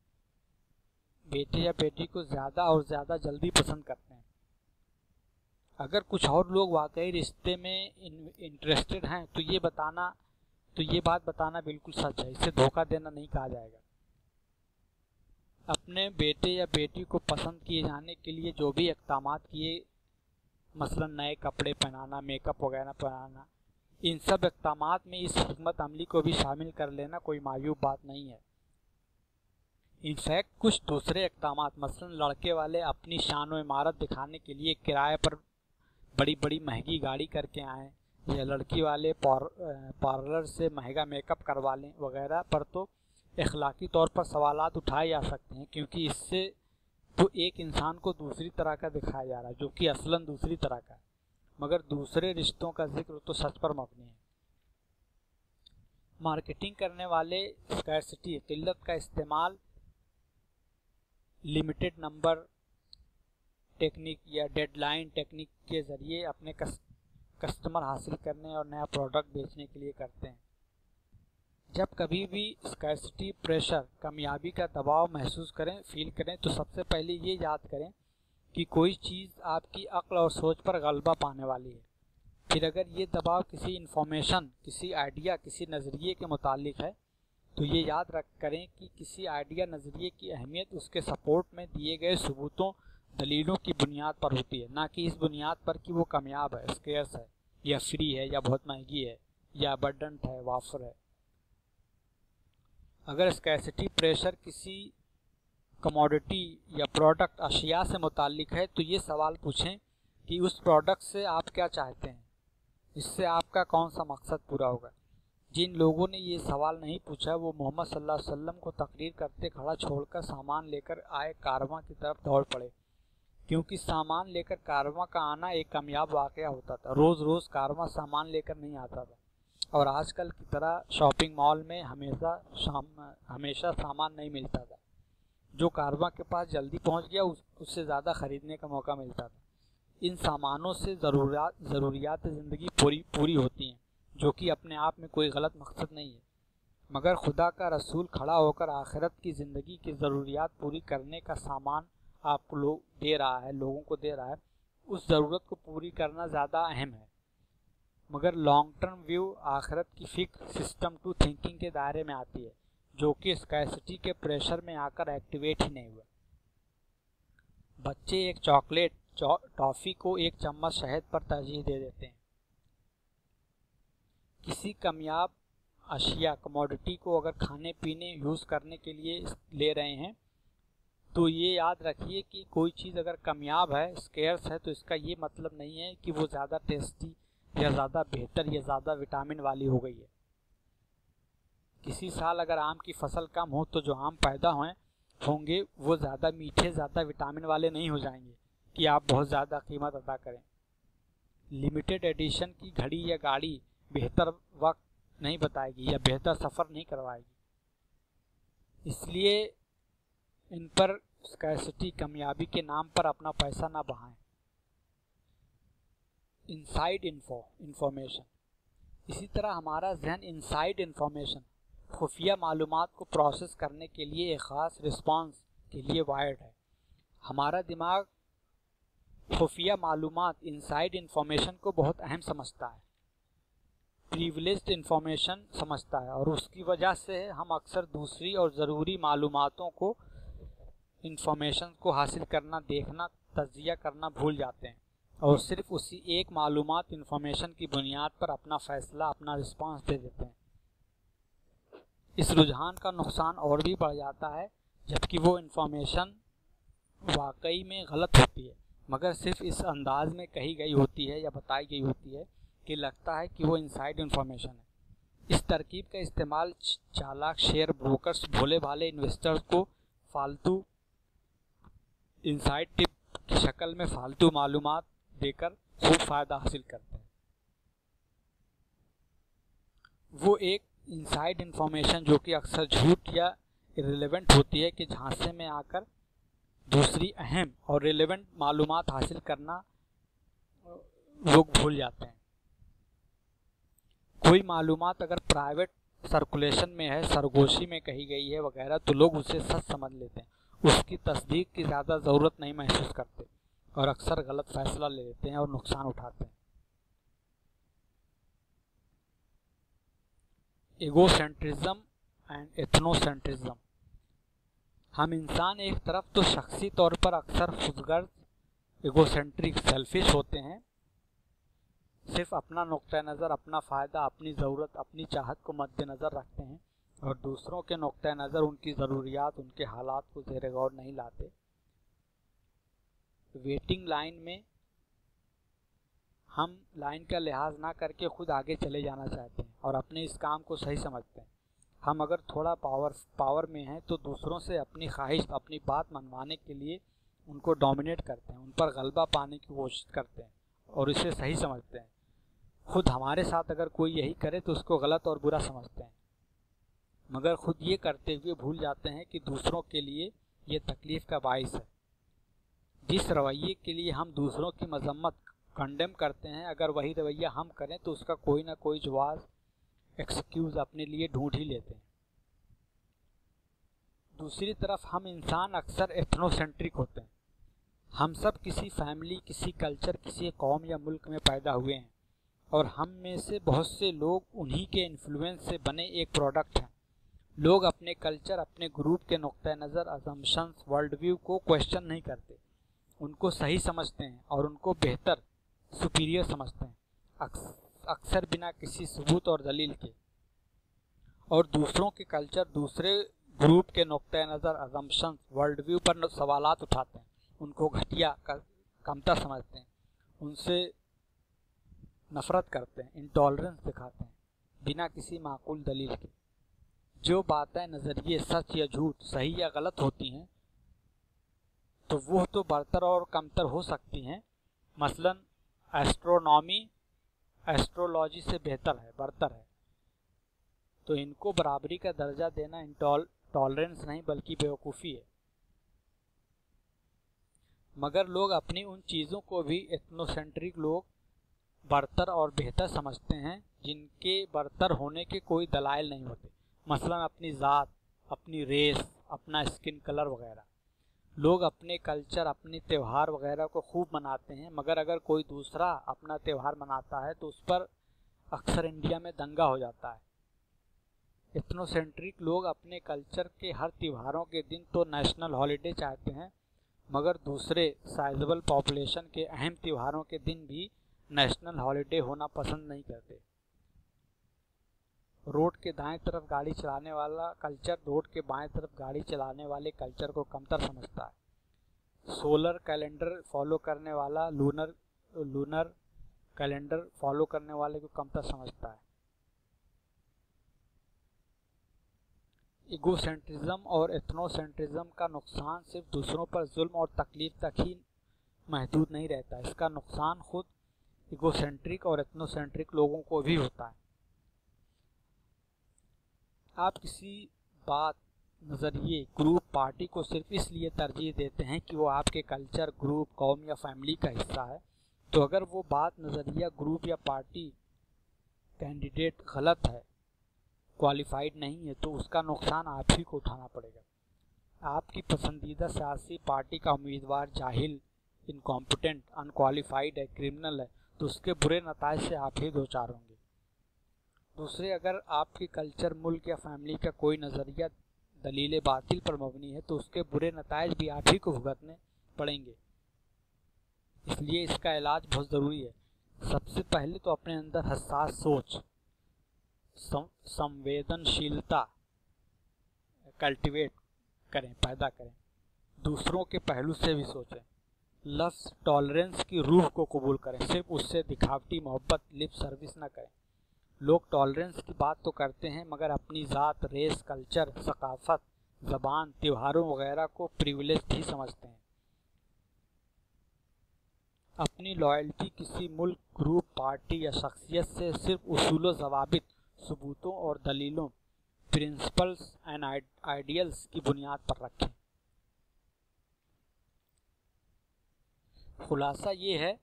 बेटे या बेटी को ज़्यादा और ज़्यादा जल्दी पसंद करते हैं। अगर कुछ और लोग वाकई रिश्ते में इंटरेस्टेड हैं तो ये बात बताना बिल्कुल सच है, इसे धोखा देना नहीं कहा जाएगा। अपने बेटे या बेटी को पसंद किए जाने के लिए जो भी इक़दामात किए, मसलन नए कपड़े पहनाना, मेकअप वगैरह पहनाना, इन सब इक़दामात में इस हिकमत अमली को भी शामिल कर लेना कोई मायूब बात नहीं है। इनफैक्ट कुछ दूसरे इक़दामात, मसलन लड़के वाले अपनी शान व इमारत दिखाने के लिए किराए पर बड़ी बड़ी महंगी गाड़ी करके आएँ या लड़की वाले पार्लर से महंगा मेकअप करवा लें वगैरह पर तो अखलाकी तौर पर सवालात उठाए जा सकते हैं, क्योंकि इससे तो एक इंसान को दूसरी तरह का दिखाया जा रहा है जो कि असलन दूसरी तरह का है। मगर दूसरे रिश्तों का जिक्र तो सच पर मबनी है। मार्केटिंग करने वाले स्कैर्सिटी किल्लत का इस्तेमाल लिमिटेड नंबर टेक्निक या डेडलाइन टेक्निक के ज़रिए अपने कस्टमर हासिल करने और नया प्रोडक्ट बेचने के लिए करते हैं। जब कभी भी स्कैर्सिटी प्रेशर, कामयाबी का दबाव महसूस फील करें तो सबसे पहले ये याद करें कि कोई चीज़ आपकी अक्ल और सोच पर गलबा पाने वाली है। फिर अगर ये दबाव किसी इन्फॉर्मेशन, किसी आइडिया, किसी नज़रिए के मुतालिक है तो ये याद करें कि किसी आइडिया नज़रिए की अहमियत उसके सपोर्ट में दिए गए सबूतों, दलीलों की बुनियाद पर होती है, ना कि इस बुनियाद पर कि वो कामयाब है, स्केर्स है या फ्री है या बहुत महंगी है या अबंडेंट है, वाफर है। अगर स्कैर्सिटी प्रेशर किसी कमोडिटी या प्रोडक्ट, अशिया से मुताल्लिक है तो ये सवाल पूछें कि उस प्रोडक्ट से आप क्या चाहते हैं, इससे आपका कौन सा मकसद पूरा होगा। जिन लोगों ने ये सवाल नहीं पूछा वो मोहम्मद सल्लल्लाहु अलैहि वसल्लम को तकरीर करते खड़ा छोड़कर सामान लेकर आए कारवां की तरफ दौड़ पड़े, क्योंकि सामान लेकर कारवां का आना एक कामयाब वाक़या होता था। रोज़ रोज़ कारवां सामान लेकर नहीं आता था और आजकल की तरह शॉपिंग मॉल में हमेशा सामान नहीं मिलता था। जो कारवां के पास जल्दी पहुंच गया उससे ज़्यादा ख़रीदने का मौका मिलता था। इन सामानों से ज़रूरियात ज़िंदगी पूरी होती हैं, जो कि अपने आप में कोई गलत मकसद नहीं है। मगर खुदा का रसूल खड़ा होकर आखिरत की ज़िंदगी की ज़रूरियात पूरी करने का सामान आपको लोगों को दे रहा है, उस ज़रूरत को पूरी करना ज़्यादा अहम है। मगर लॉन्ग टर्म व्यू आखिरत की फिक्र सिस्टम टू थिंकिंग के दायरे में आती है, जो कि स्कैर्सिटी के प्रेशर में आकर एक्टिवेट ही नहीं हुआ। बच्चे एक चॉकलेट टॉफ़ी को एक चम्मच शहद पर तरजीह दे देते हैं। किसी कामयाब अशिया, कमोडिटी को अगर खाने पीने यूज़ करने के लिए ले रहे हैं तो ये याद रखिए कि कोई चीज़ अगर कामयाब है, स्केर्स है, तो इसका ये मतलब नहीं है कि वो ज़्यादा टेस्टी या ज़्यादा बेहतर या ज़्यादा विटामिन वाली हो गई है। किसी साल अगर आम की फसल कम हो तो जो आम पैदा होंगे वो ज़्यादा मीठे, ज़्यादा विटामिन वाले नहीं हो जाएंगे कि आप बहुत ज़्यादा कीमत अदा करें। लिमिटेड एडिशन की घड़ी या गाड़ी बेहतर वक्त नहीं बताएगी या बेहतर सफ़र नहीं करवाएगी। इसलिए इन पर स्कैर्सिटी, कामयाबी के नाम पर अपना पैसा ना बहाएं। Inside information. इसी तरह हमारा जहन इनसाइड इंफॉर्मेशन, खुफिया मालूमात को प्रोसेस करने के लिए एक ख़ास रिस्पांस के लिए वायर्ड है। हमारा दिमाग खुफिया मालूमात, इनसाइड इंफॉर्मेशन को बहुत अहम समझता है, प्रिविलेज्ड इंफॉर्मेशन समझता है, और उसकी वजह से हम अक्सर दूसरी और ज़रूरी मालूमातों को, इंफॉर्मेशन को हासिल करना, देखना, तज्जिया करना भूल जाते हैं और सिर्फ उसी एक मालूमात इन्फॉर्मेशन की बुनियाद पर अपना फैसला, अपना रिस्पांस दे देते हैं। इस रुझान का नुकसान और भी बढ़ जाता है जबकि वो इन्फॉर्मेशन वाकई में गलत होती है, मगर सिर्फ इस अंदाज में कही गई होती है या बताई गई होती है कि लगता है कि वो इनसाइड इन्फॉर्मेशन है। इस तरकीब का इस्तेमाल चालाक शेयर ब्रोकर्स भोले भाले इन्वेस्टर्स को फालतू इनसाइड टिप की शक्ल में फालतू मालूमात देकर खूब फायदा हासिल करते हैं। वो एक इनसाइड इन्फॉर्मेशन जो कि अक्सर झूठ या इरेलेवेंट होती है कि झांसे में आकर दूसरी अहम और रिलेवेंट मालूमात हासिल करना लोग भूल जाते हैं। कोई मालूमात अगर प्राइवेट सर्कुलेशन में है, सरगोशी में कही गई है वगैरह, तो लोग उसे सच समझ लेते हैं, उसकी तस्दीक की ज़्यादा ज़रूरत नहीं महसूस करते और अक्सर गलत फैसला ले लेते हैं और नुकसान उठाते हैं। एगोसेंट्रिज्म एंड एथनोसेंट्रिज्म। हम इंसान एक तरफ तो शख्सी तौर पर अक्सर खुदगर्ज, एगोसेंट्रिक, सेल्फिश होते हैं, सिर्फ अपना नुक्ता नज़र, अपना फ़ायदा, अपनी ज़रूरत, अपनी चाहत को मद्देनज़र रखते हैं और दूसरों के नुक्ता नज़र, उनकी ज़रूरियात, उनके हालात को ज़ेर गौर नहीं लाते। वेटिंग लाइन में हम लाइन का लिहाज ना करके खुद आगे चले जाना चाहते हैं और अपने इस काम को सही समझते हैं। हम अगर थोड़ा पावर में हैं तो दूसरों से अपनी ख्वाहिश, अपनी बात मनवाने के लिए उनको डोमिनेट करते हैं, उन पर गलबा पाने की कोशिश करते हैं और इसे सही समझते हैं। खुद हमारे साथ अगर कोई यही करे तो उसको गलत और बुरा समझते हैं, मगर खुद ये करते हुए भूल जाते हैं कि दूसरों के लिए ये तकलीफ़ का बाइस है। जिस रवैये के लिए हम दूसरों की मजम्मत, कंडेम करते हैं, अगर वही रवैया हम करें तो उसका कोई ना कोई जवाब, एक्सक्यूज़ अपने लिए ढूंढ ही लेते हैं। दूसरी तरफ हम इंसान अक्सर एथनोसेंट्रिक होते हैं। हम सब किसी फैमिली, किसी कल्चर, किसी कौम या मुल्क में पैदा हुए हैं और हम में से बहुत से लोग उन्हीं के इन्फ्लुएंस से बने एक प्रोडक्ट हैं। लोग अपने कल्चर, अपने ग्रुप के नुक्ता नज़र, असम्पशंस, वर्ल्ड व्यू को क्वेश्चन नहीं करते, उनको सही समझते हैं और उनको बेहतर, सुपीरियर समझते हैं, अक्सर बिना किसी सबूत और दलील के। और दूसरों के कल्चर, दूसरे ग्रुप के नुक्ता नज़र, असम्पशंस, वर्ल्ड व्यू पर सवालात उठाते हैं, उनको घटिया, कमतर समझते हैं, उनसे नफरत करते हैं, इंटॉलरेंस दिखाते हैं बिना किसी माकूल दलील के। जो बातें, नज़रिए सच या झूठ, सही या गलत होती हैं तो वो तो बरतर और कमतर हो सकती हैं। मसलन एस्ट्रोनॉमी एस्ट्रोलॉजी से बेहतर है, बरतर है, तो इनको बराबरी का दर्जा देना टॉलरेंस नहीं बल्कि बेवकूफ़ी है। मगर लोग अपनी उन चीज़ों को भी एथनोसेंट्रिक लोग बरतर और बेहतर समझते हैं जिनके बरतर होने के कोई दलाइल नहीं होते। मसलन अपनी ज़ात, अपनी रेस, अपना स्किन कलर वगैरह। लोग अपने कल्चर, अपने त्यौहार वगैरह को खूब मनाते हैं, मगर अगर कोई दूसरा अपना त्यौहार मनाता है तो उस पर अक्सर इंडिया में दंगा हो जाता है। एथनोसेंट्रिक लोग अपने कल्चर के हर त्योहारों के दिन तो नेशनल हॉलिडे चाहते हैं, मगर दूसरे साइजेबल पॉपुलेशन के अहम त्योहारों के दिन भी नेशनल हॉलिडे होना पसंद नहीं करते। रोड के दाएं तरफ गाड़ी चलाने वाला कल्चर रोड के बाएं तरफ गाड़ी चलाने वाले कल्चर को कमतर समझता है। सोलर कैलेंडर फॉलो करने वाला लूनर कैलेंडर फॉलो करने वाले को कमतर समझता है। ईगोसेंट्रिज्म और एथनोसेंट्रिज्म का नुकसान सिर्फ दूसरों पर जुल्म और तकलीफ तक ही महदूद नहीं रहता, इसका नुकसान खुद ईगोसेंट्रिक और एथनोसेंट्रिक लोगों को भी होता है। आप किसी बात, नज़रिए, ग्रुप, पार्टी को सिर्फ इसलिए तरजीह देते हैं कि वो आपके कल्चर, ग्रुप, कौम या फैमिली का हिस्सा है, तो अगर वो बात, नज़रिया, ग्रुप या पार्टी, कैंडिडेट गलत है, क्वालिफाइड नहीं है, तो उसका नुकसान आप ही को उठाना पड़ेगा। आपकी पसंदीदा सियासी पार्टी का उम्मीदवार जाहिल, इनकॉम्पिटेंट, अनक्वालिफाइड है, क्रिमिनल है, तो उसके बुरे नताइज से आप ही दो चार होंगे। दूसरे, अगर आपके कल्चर, मुल्क या फैमिली का कोई नज़रिया दलील बातिल पर मबनी है तो उसके बुरे नताइज भी आप ही को भुगतने पड़ेंगे। इसलिए इसका इलाज बहुत ज़रूरी है। सबसे पहले तो अपने अंदर हसास सोच, संवेदनशीलता कल्टीवेट करें, पैदा करें। दूसरों के पहलू से भी सोचें। लफ्ज़ टॉलरेंस की रूह को कबूल करें, सिर्फ उससे दिखावटी मोहब्बत, लिप सर्विस न करें। लोग टॉलरेंस की बात तो करते हैं मगर अपनी ज़ात, रेस, कल्चर, सकाफत, ज़बान, त्योहारों वगैरह को प्रिविलेज्ड ही समझते हैं। अपनी लॉयल्टी किसी मुल्क, ग्रुप, पार्टी या शख्सियत से सिर्फ उसूलों, ज़वाबित, सबूतों और दलीलों, प्रिंसिपल्स एंड आइडियल्स की बुनियाद पर रखें। खुलासा ये है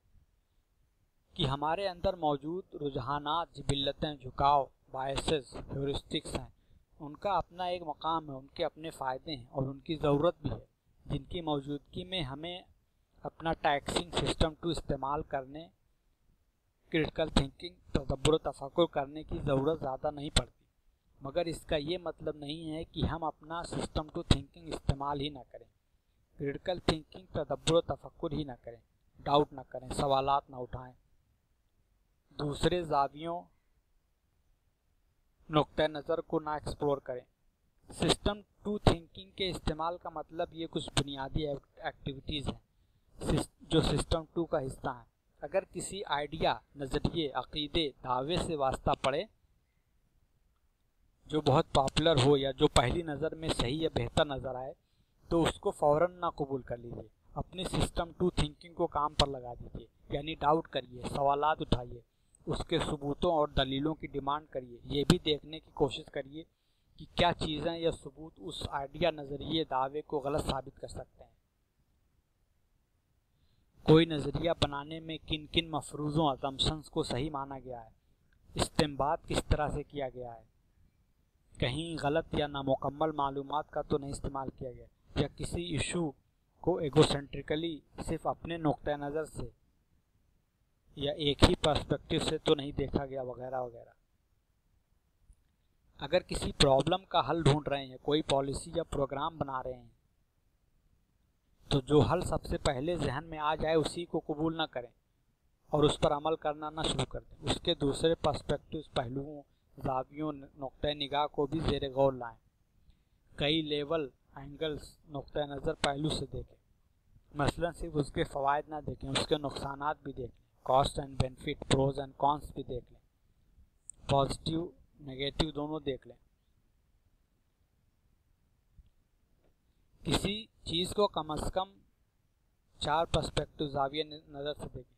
कि हमारे अंदर मौजूद रुझानात, जिबिल्लतें, झुकाव, बायसेस, ह्यूरिस्टिक्स हैं। उनका अपना एक मकाम है, उनके अपने फ़ायदे हैं और उनकी ज़रूरत भी है, जिनकी मौजूदगी में हमें अपना टैक्सिंग सिस्टम टू इस्तेमाल करने, क्रिटिकल थिंकिंग, तदब्बुर तफक्कुर करने की ज़रूरत ज़्यादा नहीं पड़ती। मगर इसका ये मतलब नहीं है कि हम अपना सिस्टम टू थिंकिंग इस्तेमाल ही ना करें, क्रिटिकल थिंकिंग, तदब्बुर तफक्कुर ही ना करें, डाउट ना करें, सवालात ना उठाएं, दूसरे ज़ावियों, नुक्ता नज़र को ना एक्सप्लोर करें। सिस्टम टू थिंकिंग के इस्तेमाल का मतलब ये कुछ बुनियादी एक्टिविटीज़ हैं जो सिस्टम टू का हिस्सा हैं। अगर किसी आइडिया, नज़रिए, अकीदे, दावे से वास्ता पड़े जो बहुत पॉपुलर हो या जो पहली नज़र में सही या बेहतर नज़र आए, तो उसको फ़ौरन ना कबूल कर लीजिए। अपनी सिस्टम टू थिंकिंग को काम पर लगा दीजिए, यानी डाउट करिए, सवालात उठाइए, उसके सबूतों और दलीलों की डिमांड करिए। ये भी देखने की कोशिश करिए कि क्या चीज़ें या सबूत उस आइडिया, नज़रिए, दावे को गलत साबित कर सकते हैं। कोई नज़रिया बनाने में किन किन मफरूज़ों, असम्पशंस को सही माना गया है, इस्तेंबात किस तरह से किया गया है, कहीं गलत या नामुकम्मल मालूमात का तो नहीं इस्तेमाल किया गया, या किसी इशू को एगोसेंट्रिकली सिर्फ अपने नुक्ता नज़र से या एक ही पर्सपेक्टिव से तो नहीं देखा गया, वगैरह वगैरह। अगर किसी प्रॉब्लम का हल ढूंढ रहे हैं, कोई पॉलिसी या प्रोग्राम बना रहे हैं, तो जो हल सबसे पहले जहन में आ जाए उसी को कबूल ना करें और उस पर अमल करना ना शुरू कर दें। उसके दूसरे पर्सपेक्टिव, पहलुओं, ज़ावियों, नुक्ता निगाह को भी ज़ेर गौर लाएं। कई लेवल, एंगल्स, नुक्ता नज़र, पहलू से देखें। मसलन सिर्फ उसके फ़वाइद ना देखें, उसके नुकसानात भी देखें, cost and benefit, pros and cons भी देख लें, पॉजिटिव नेगेटिव दोनों देख लें। किसी चीज़ को कम से कम 4 पर्सपेक्टिव, ज़ाविया नज़र से देखें।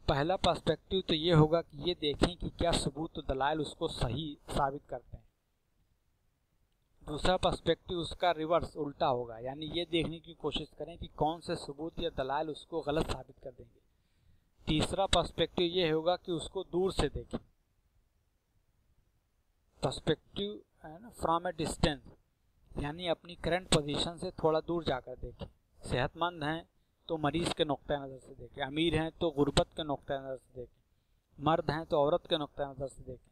पहला पर्सपेक्टिव तो ये होगा कि ये देखें कि क्या सबूत और दलाइल उसको सही साबित करते हैं। दूसरा पर्सपेक्टिव उसका रिवर्स, उल्टा होगा, यानी ये देखने की कोशिश करें कि कौन से सबूत या दलाइल उसको गलत साबित कर देंगे। तीसरा पर्सपेक्टिव ये होगा कि उसको दूर से देखें, पर्सपेक्टिव है ना, फ्रॉम ए डिस्टेंस, यानी अपनी करंट पोजीशन से थोड़ा दूर जाकर देखें। सेहतमंद हैं तो मरीज़ के नुक्ता नज़र से देखें, अमीर हैं तो गुर्बत के नुक्ता नज़र से देखें, मर्द हैं तो औरत के नुक्ता नज़र से देखें।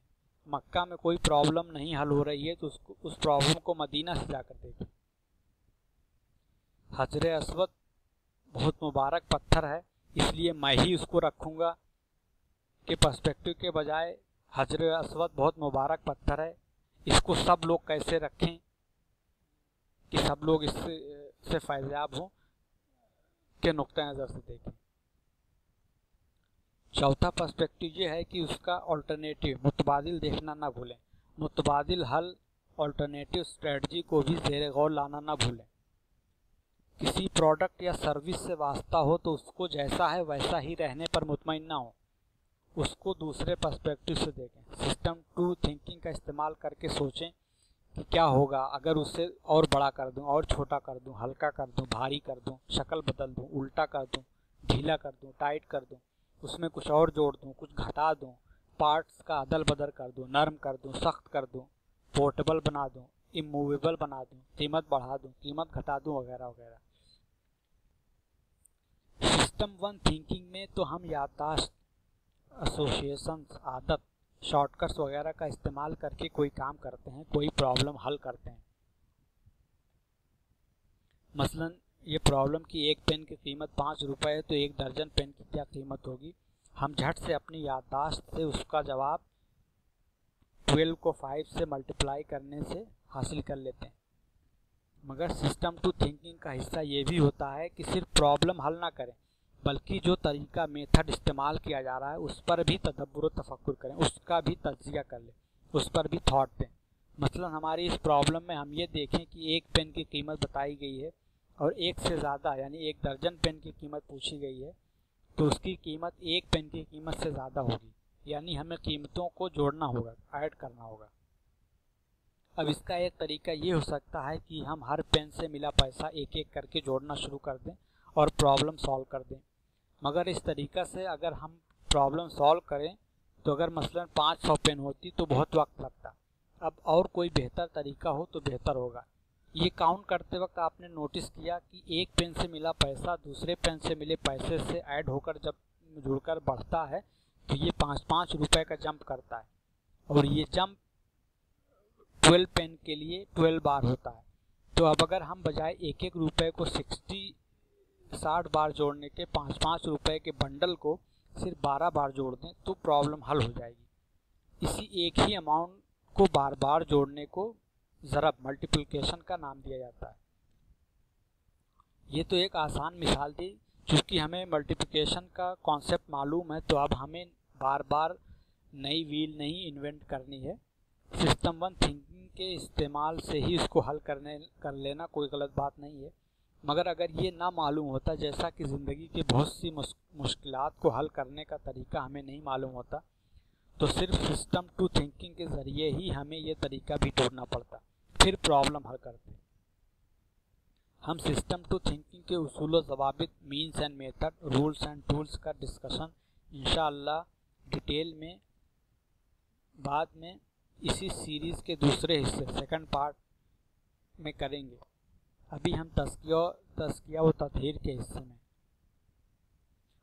मक्का में कोई प्रॉब्लम नहीं हल हो रही है तो उस प्रॉब्लम को मदीना से जाकर देखें। हजर अस्वद बहुत मुबारक पत्थर है, इसलिए मैं ही उसको रखूँगा के पर्सपेक्टिव के बजाय हजर अस्वद बहुत मुबारक पत्थर है, इसको सब लोग कैसे रखें कि सब लोग इससे फ़ायदेयाब हों के नुक्ता नज़र से देखें। चौथा पर्सपेक्टिव ये है कि उसका अल्टरनेटिव, मुतबादिल देखना ना भूलें। मुतबादिल हल, अल्टरनेटिव स्ट्रेटजी को भी ज़ेर गौर लाना ना भूलें। किसी प्रोडक्ट या सर्विस से वास्ता हो तो उसको जैसा है वैसा ही रहने पर मुतमईन ना हो, उसको दूसरे पर्सपेक्टिव से देखें। सिस्टम टू थिंकिंग का इस्तेमाल करके सोचें कि क्या होगा अगर उसे और बड़ा कर दूं, और छोटा कर दूं, हल्का कर दूं, भारी कर दूं, शक्ल बदल दूं, उल्टा कर दूं, ढीला कर दूं, टाइट कर दूं, उसमें कुछ और जोड़ दूं, कुछ घटा दूं, पार्ट्स का अदल बदल कर दूं, नरम कर दूं, सख्त कर दूं, पोर्टेबल बना दूं, इमूवेबल बना दूं, कीमत बढ़ा दूं, कीमत घटा दूं, वगैरह वगैरह। सिस्टम वन थिंकिंग में तो हम याददाश्त, एसोसिएशंस, आदत, शॉर्टकट्स वगैरह का इस्तेमाल करके कोई काम करते हैं, कोई प्रॉब्लम हल करते हैं। मसलन ये प्रॉब्लम कि एक पेन की कीमत 5 रुपये है तो एक दर्जन पेन की क्या कीमत होगी, हम झट से अपनी याददाश्त से उसका जवाब 12 को 5 से मल्टीप्लाई करने से हासिल कर लेते हैं। मगर सिस्टम टू थिंकिंग का हिस्सा ये भी होता है कि सिर्फ प्रॉब्लम हल ना करें, बल्कि जो तरीका मेथड इस्तेमाल किया जा रहा है उस पर भी तदब्बुर व तफक्कुर करें, उसका भी तज्जिया कर लें, उस पर भी थॉट दें। मसलन हमारी इस प्रॉब्लम में हम ये देखें कि एक पेन की कीमत बताई गई है और एक से ज़्यादा यानी एक दर्जन पेन की कीमत पूछी गई है, तो उसकी कीमत एक पेन की कीमत से ज़्यादा होगी, यानी हमें कीमतों को जोड़ना होगा, ऐड करना होगा। अब इसका एक तरीका ये हो सकता है कि हम हर पेन से मिला पैसा एक एक करके जोड़ना शुरू कर दें और प्रॉब्लम सॉल्व कर दें। मगर इस तरीक़ा से अगर हम प्रॉब्लम सॉल्व करें तो अगर मसलन 500 पेन होती तो बहुत वक्त लगता। अब और कोई बेहतर तरीका हो तो बेहतर होगा। ये काउंट करते वक्त आपने नोटिस किया कि एक पेन से मिला पैसा दूसरे पेन से मिले पैसे से ऐड होकर जब जुड़कर बढ़ता है तो ये 5-5 रुपये का जंप करता है और ये जंप 12 पेन के लिए 12 बार होता है। तो अब अगर हम बजाय एक एक रुपये को 60 बार जोड़ने के 5-5 रुपये के बंडल को सिर्फ 12 बार जोड़ दें तो प्रॉब्लम हल हो जाएगी। इसी एक ही अमाउंट को बार बार जोड़ने को ज़रब मल्टीप्लिकेशन का नाम दिया जाता है। ये तो एक आसान मिसाल थी। चूँकि हमें मल्टीप्लिकेशन का कॉन्सेप्ट मालूम है तो अब हमें बार बार नई व्हील नहीं इन्वेंट करनी है। सिस्टम 1 थिंकिंग के इस्तेमाल से ही इसको हल कर लेना कोई गलत बात नहीं है। मगर अगर ये ना मालूम होता, जैसा कि ज़िंदगी के बहुत सी मुश्किलात को हल करने का तरीका हमें नहीं मालूम होता, तो सिर्फ सिस्टम टू थिंकिंग के ज़रिए ही हमें ये तरीका भी ढूंढना पड़ता, फिर प्रॉब्लम हल करते। हम सिस्टम टू थिंकिंग के उसूल व ज़वाबित, means and method, rules and tools का डिस्कशन इंशाअल्लाह डिटेल में बाद में इसी सीरीज़ के दूसरे हिस्से सेकंड पार्ट में करेंगे। अभी हम तज़किया व तत्हीर के हिस्से में।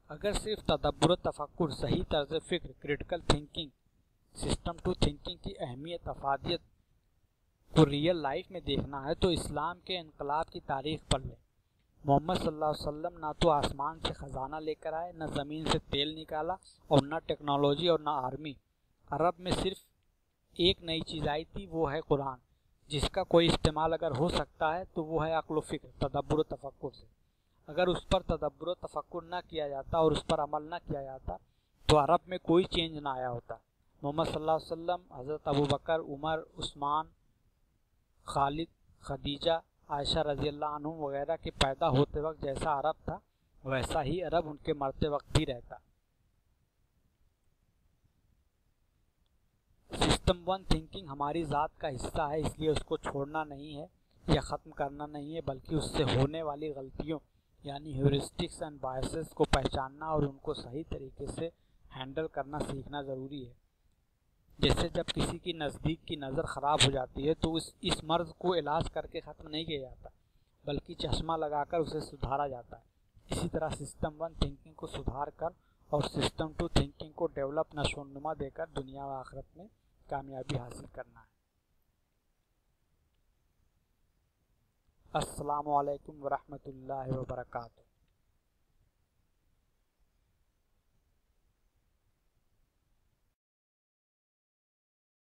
अगर सिर्फ तदब्बुर तफक्कुर, सही तर्ज़ फ़िक्र, critical thinking, system two thinking की अहमियत अफादियत को रियल लाइफ में देखना है तो इस्लाम के इनकलाब की तारीख़ पढ़ लें। मोहम्मद सल्लल्लाहु अलैहि वसल्लम ना तो आसमान से ख़जाना लेकर आए, न ज़मीन से तेल निकाला और न टेक्नोलॉजी और न आर्मी। अरब में सिर्फ एक नई चीज़ आई थी, वो है कुरान, जिसका कोई इस्तेमाल अगर हो सकता है तो वो है अक्ल व फ़िक्र, तदब्बुर तफक्कुर से। अगर उस पर तदब्बुर तफक्कुर ना किया जाता और उस पर अमल ना किया जाता तो अरब में कोई चेंज ना आया होता। मोहम्मद सल्लल्लाहु अलैहि वसल्लम, हज़रत अबू बकर, उमर, उस्मान, खालिद, खदीजा, आयशा रज़ियल्लाहु अन्हुम वगैरह के पैदा होते वक्त जैसा अरब था वैसा ही अरब उनके मरते वक्त भी रहता। सिस्टम 1 थिंकिंग हमारी ज़ात का हिस्सा है, इसलिए उसको छोड़ना नहीं है या ख़त्म करना नहीं है, बल्कि उससे होने वाली गलतियों यानी ह्यूरिस्टिक्स एंड बायसेस को पहचानना और उनको सही तरीके से हैंडल करना सीखना ज़रूरी है। जैसे जब किसी की नज़दीक की नज़र ख़राब हो जाती है तो इस मर्ज़ को इलाज करके ख़त्म नहीं किया जाता, बल्कि चश्मा लगाकर उसे सुधारा जाता है। इसी तरह सिस्टम 1 थिंकिंग को सुधार कर और सिस्टम 2 थिंकिंग को डेवलप नशोनुमा देकर दुनिया व आखिरत में कामयाबी हासिल करना है। अस्सलामु अलैकुम व रहमतुल्लाहि व बरकातुहू।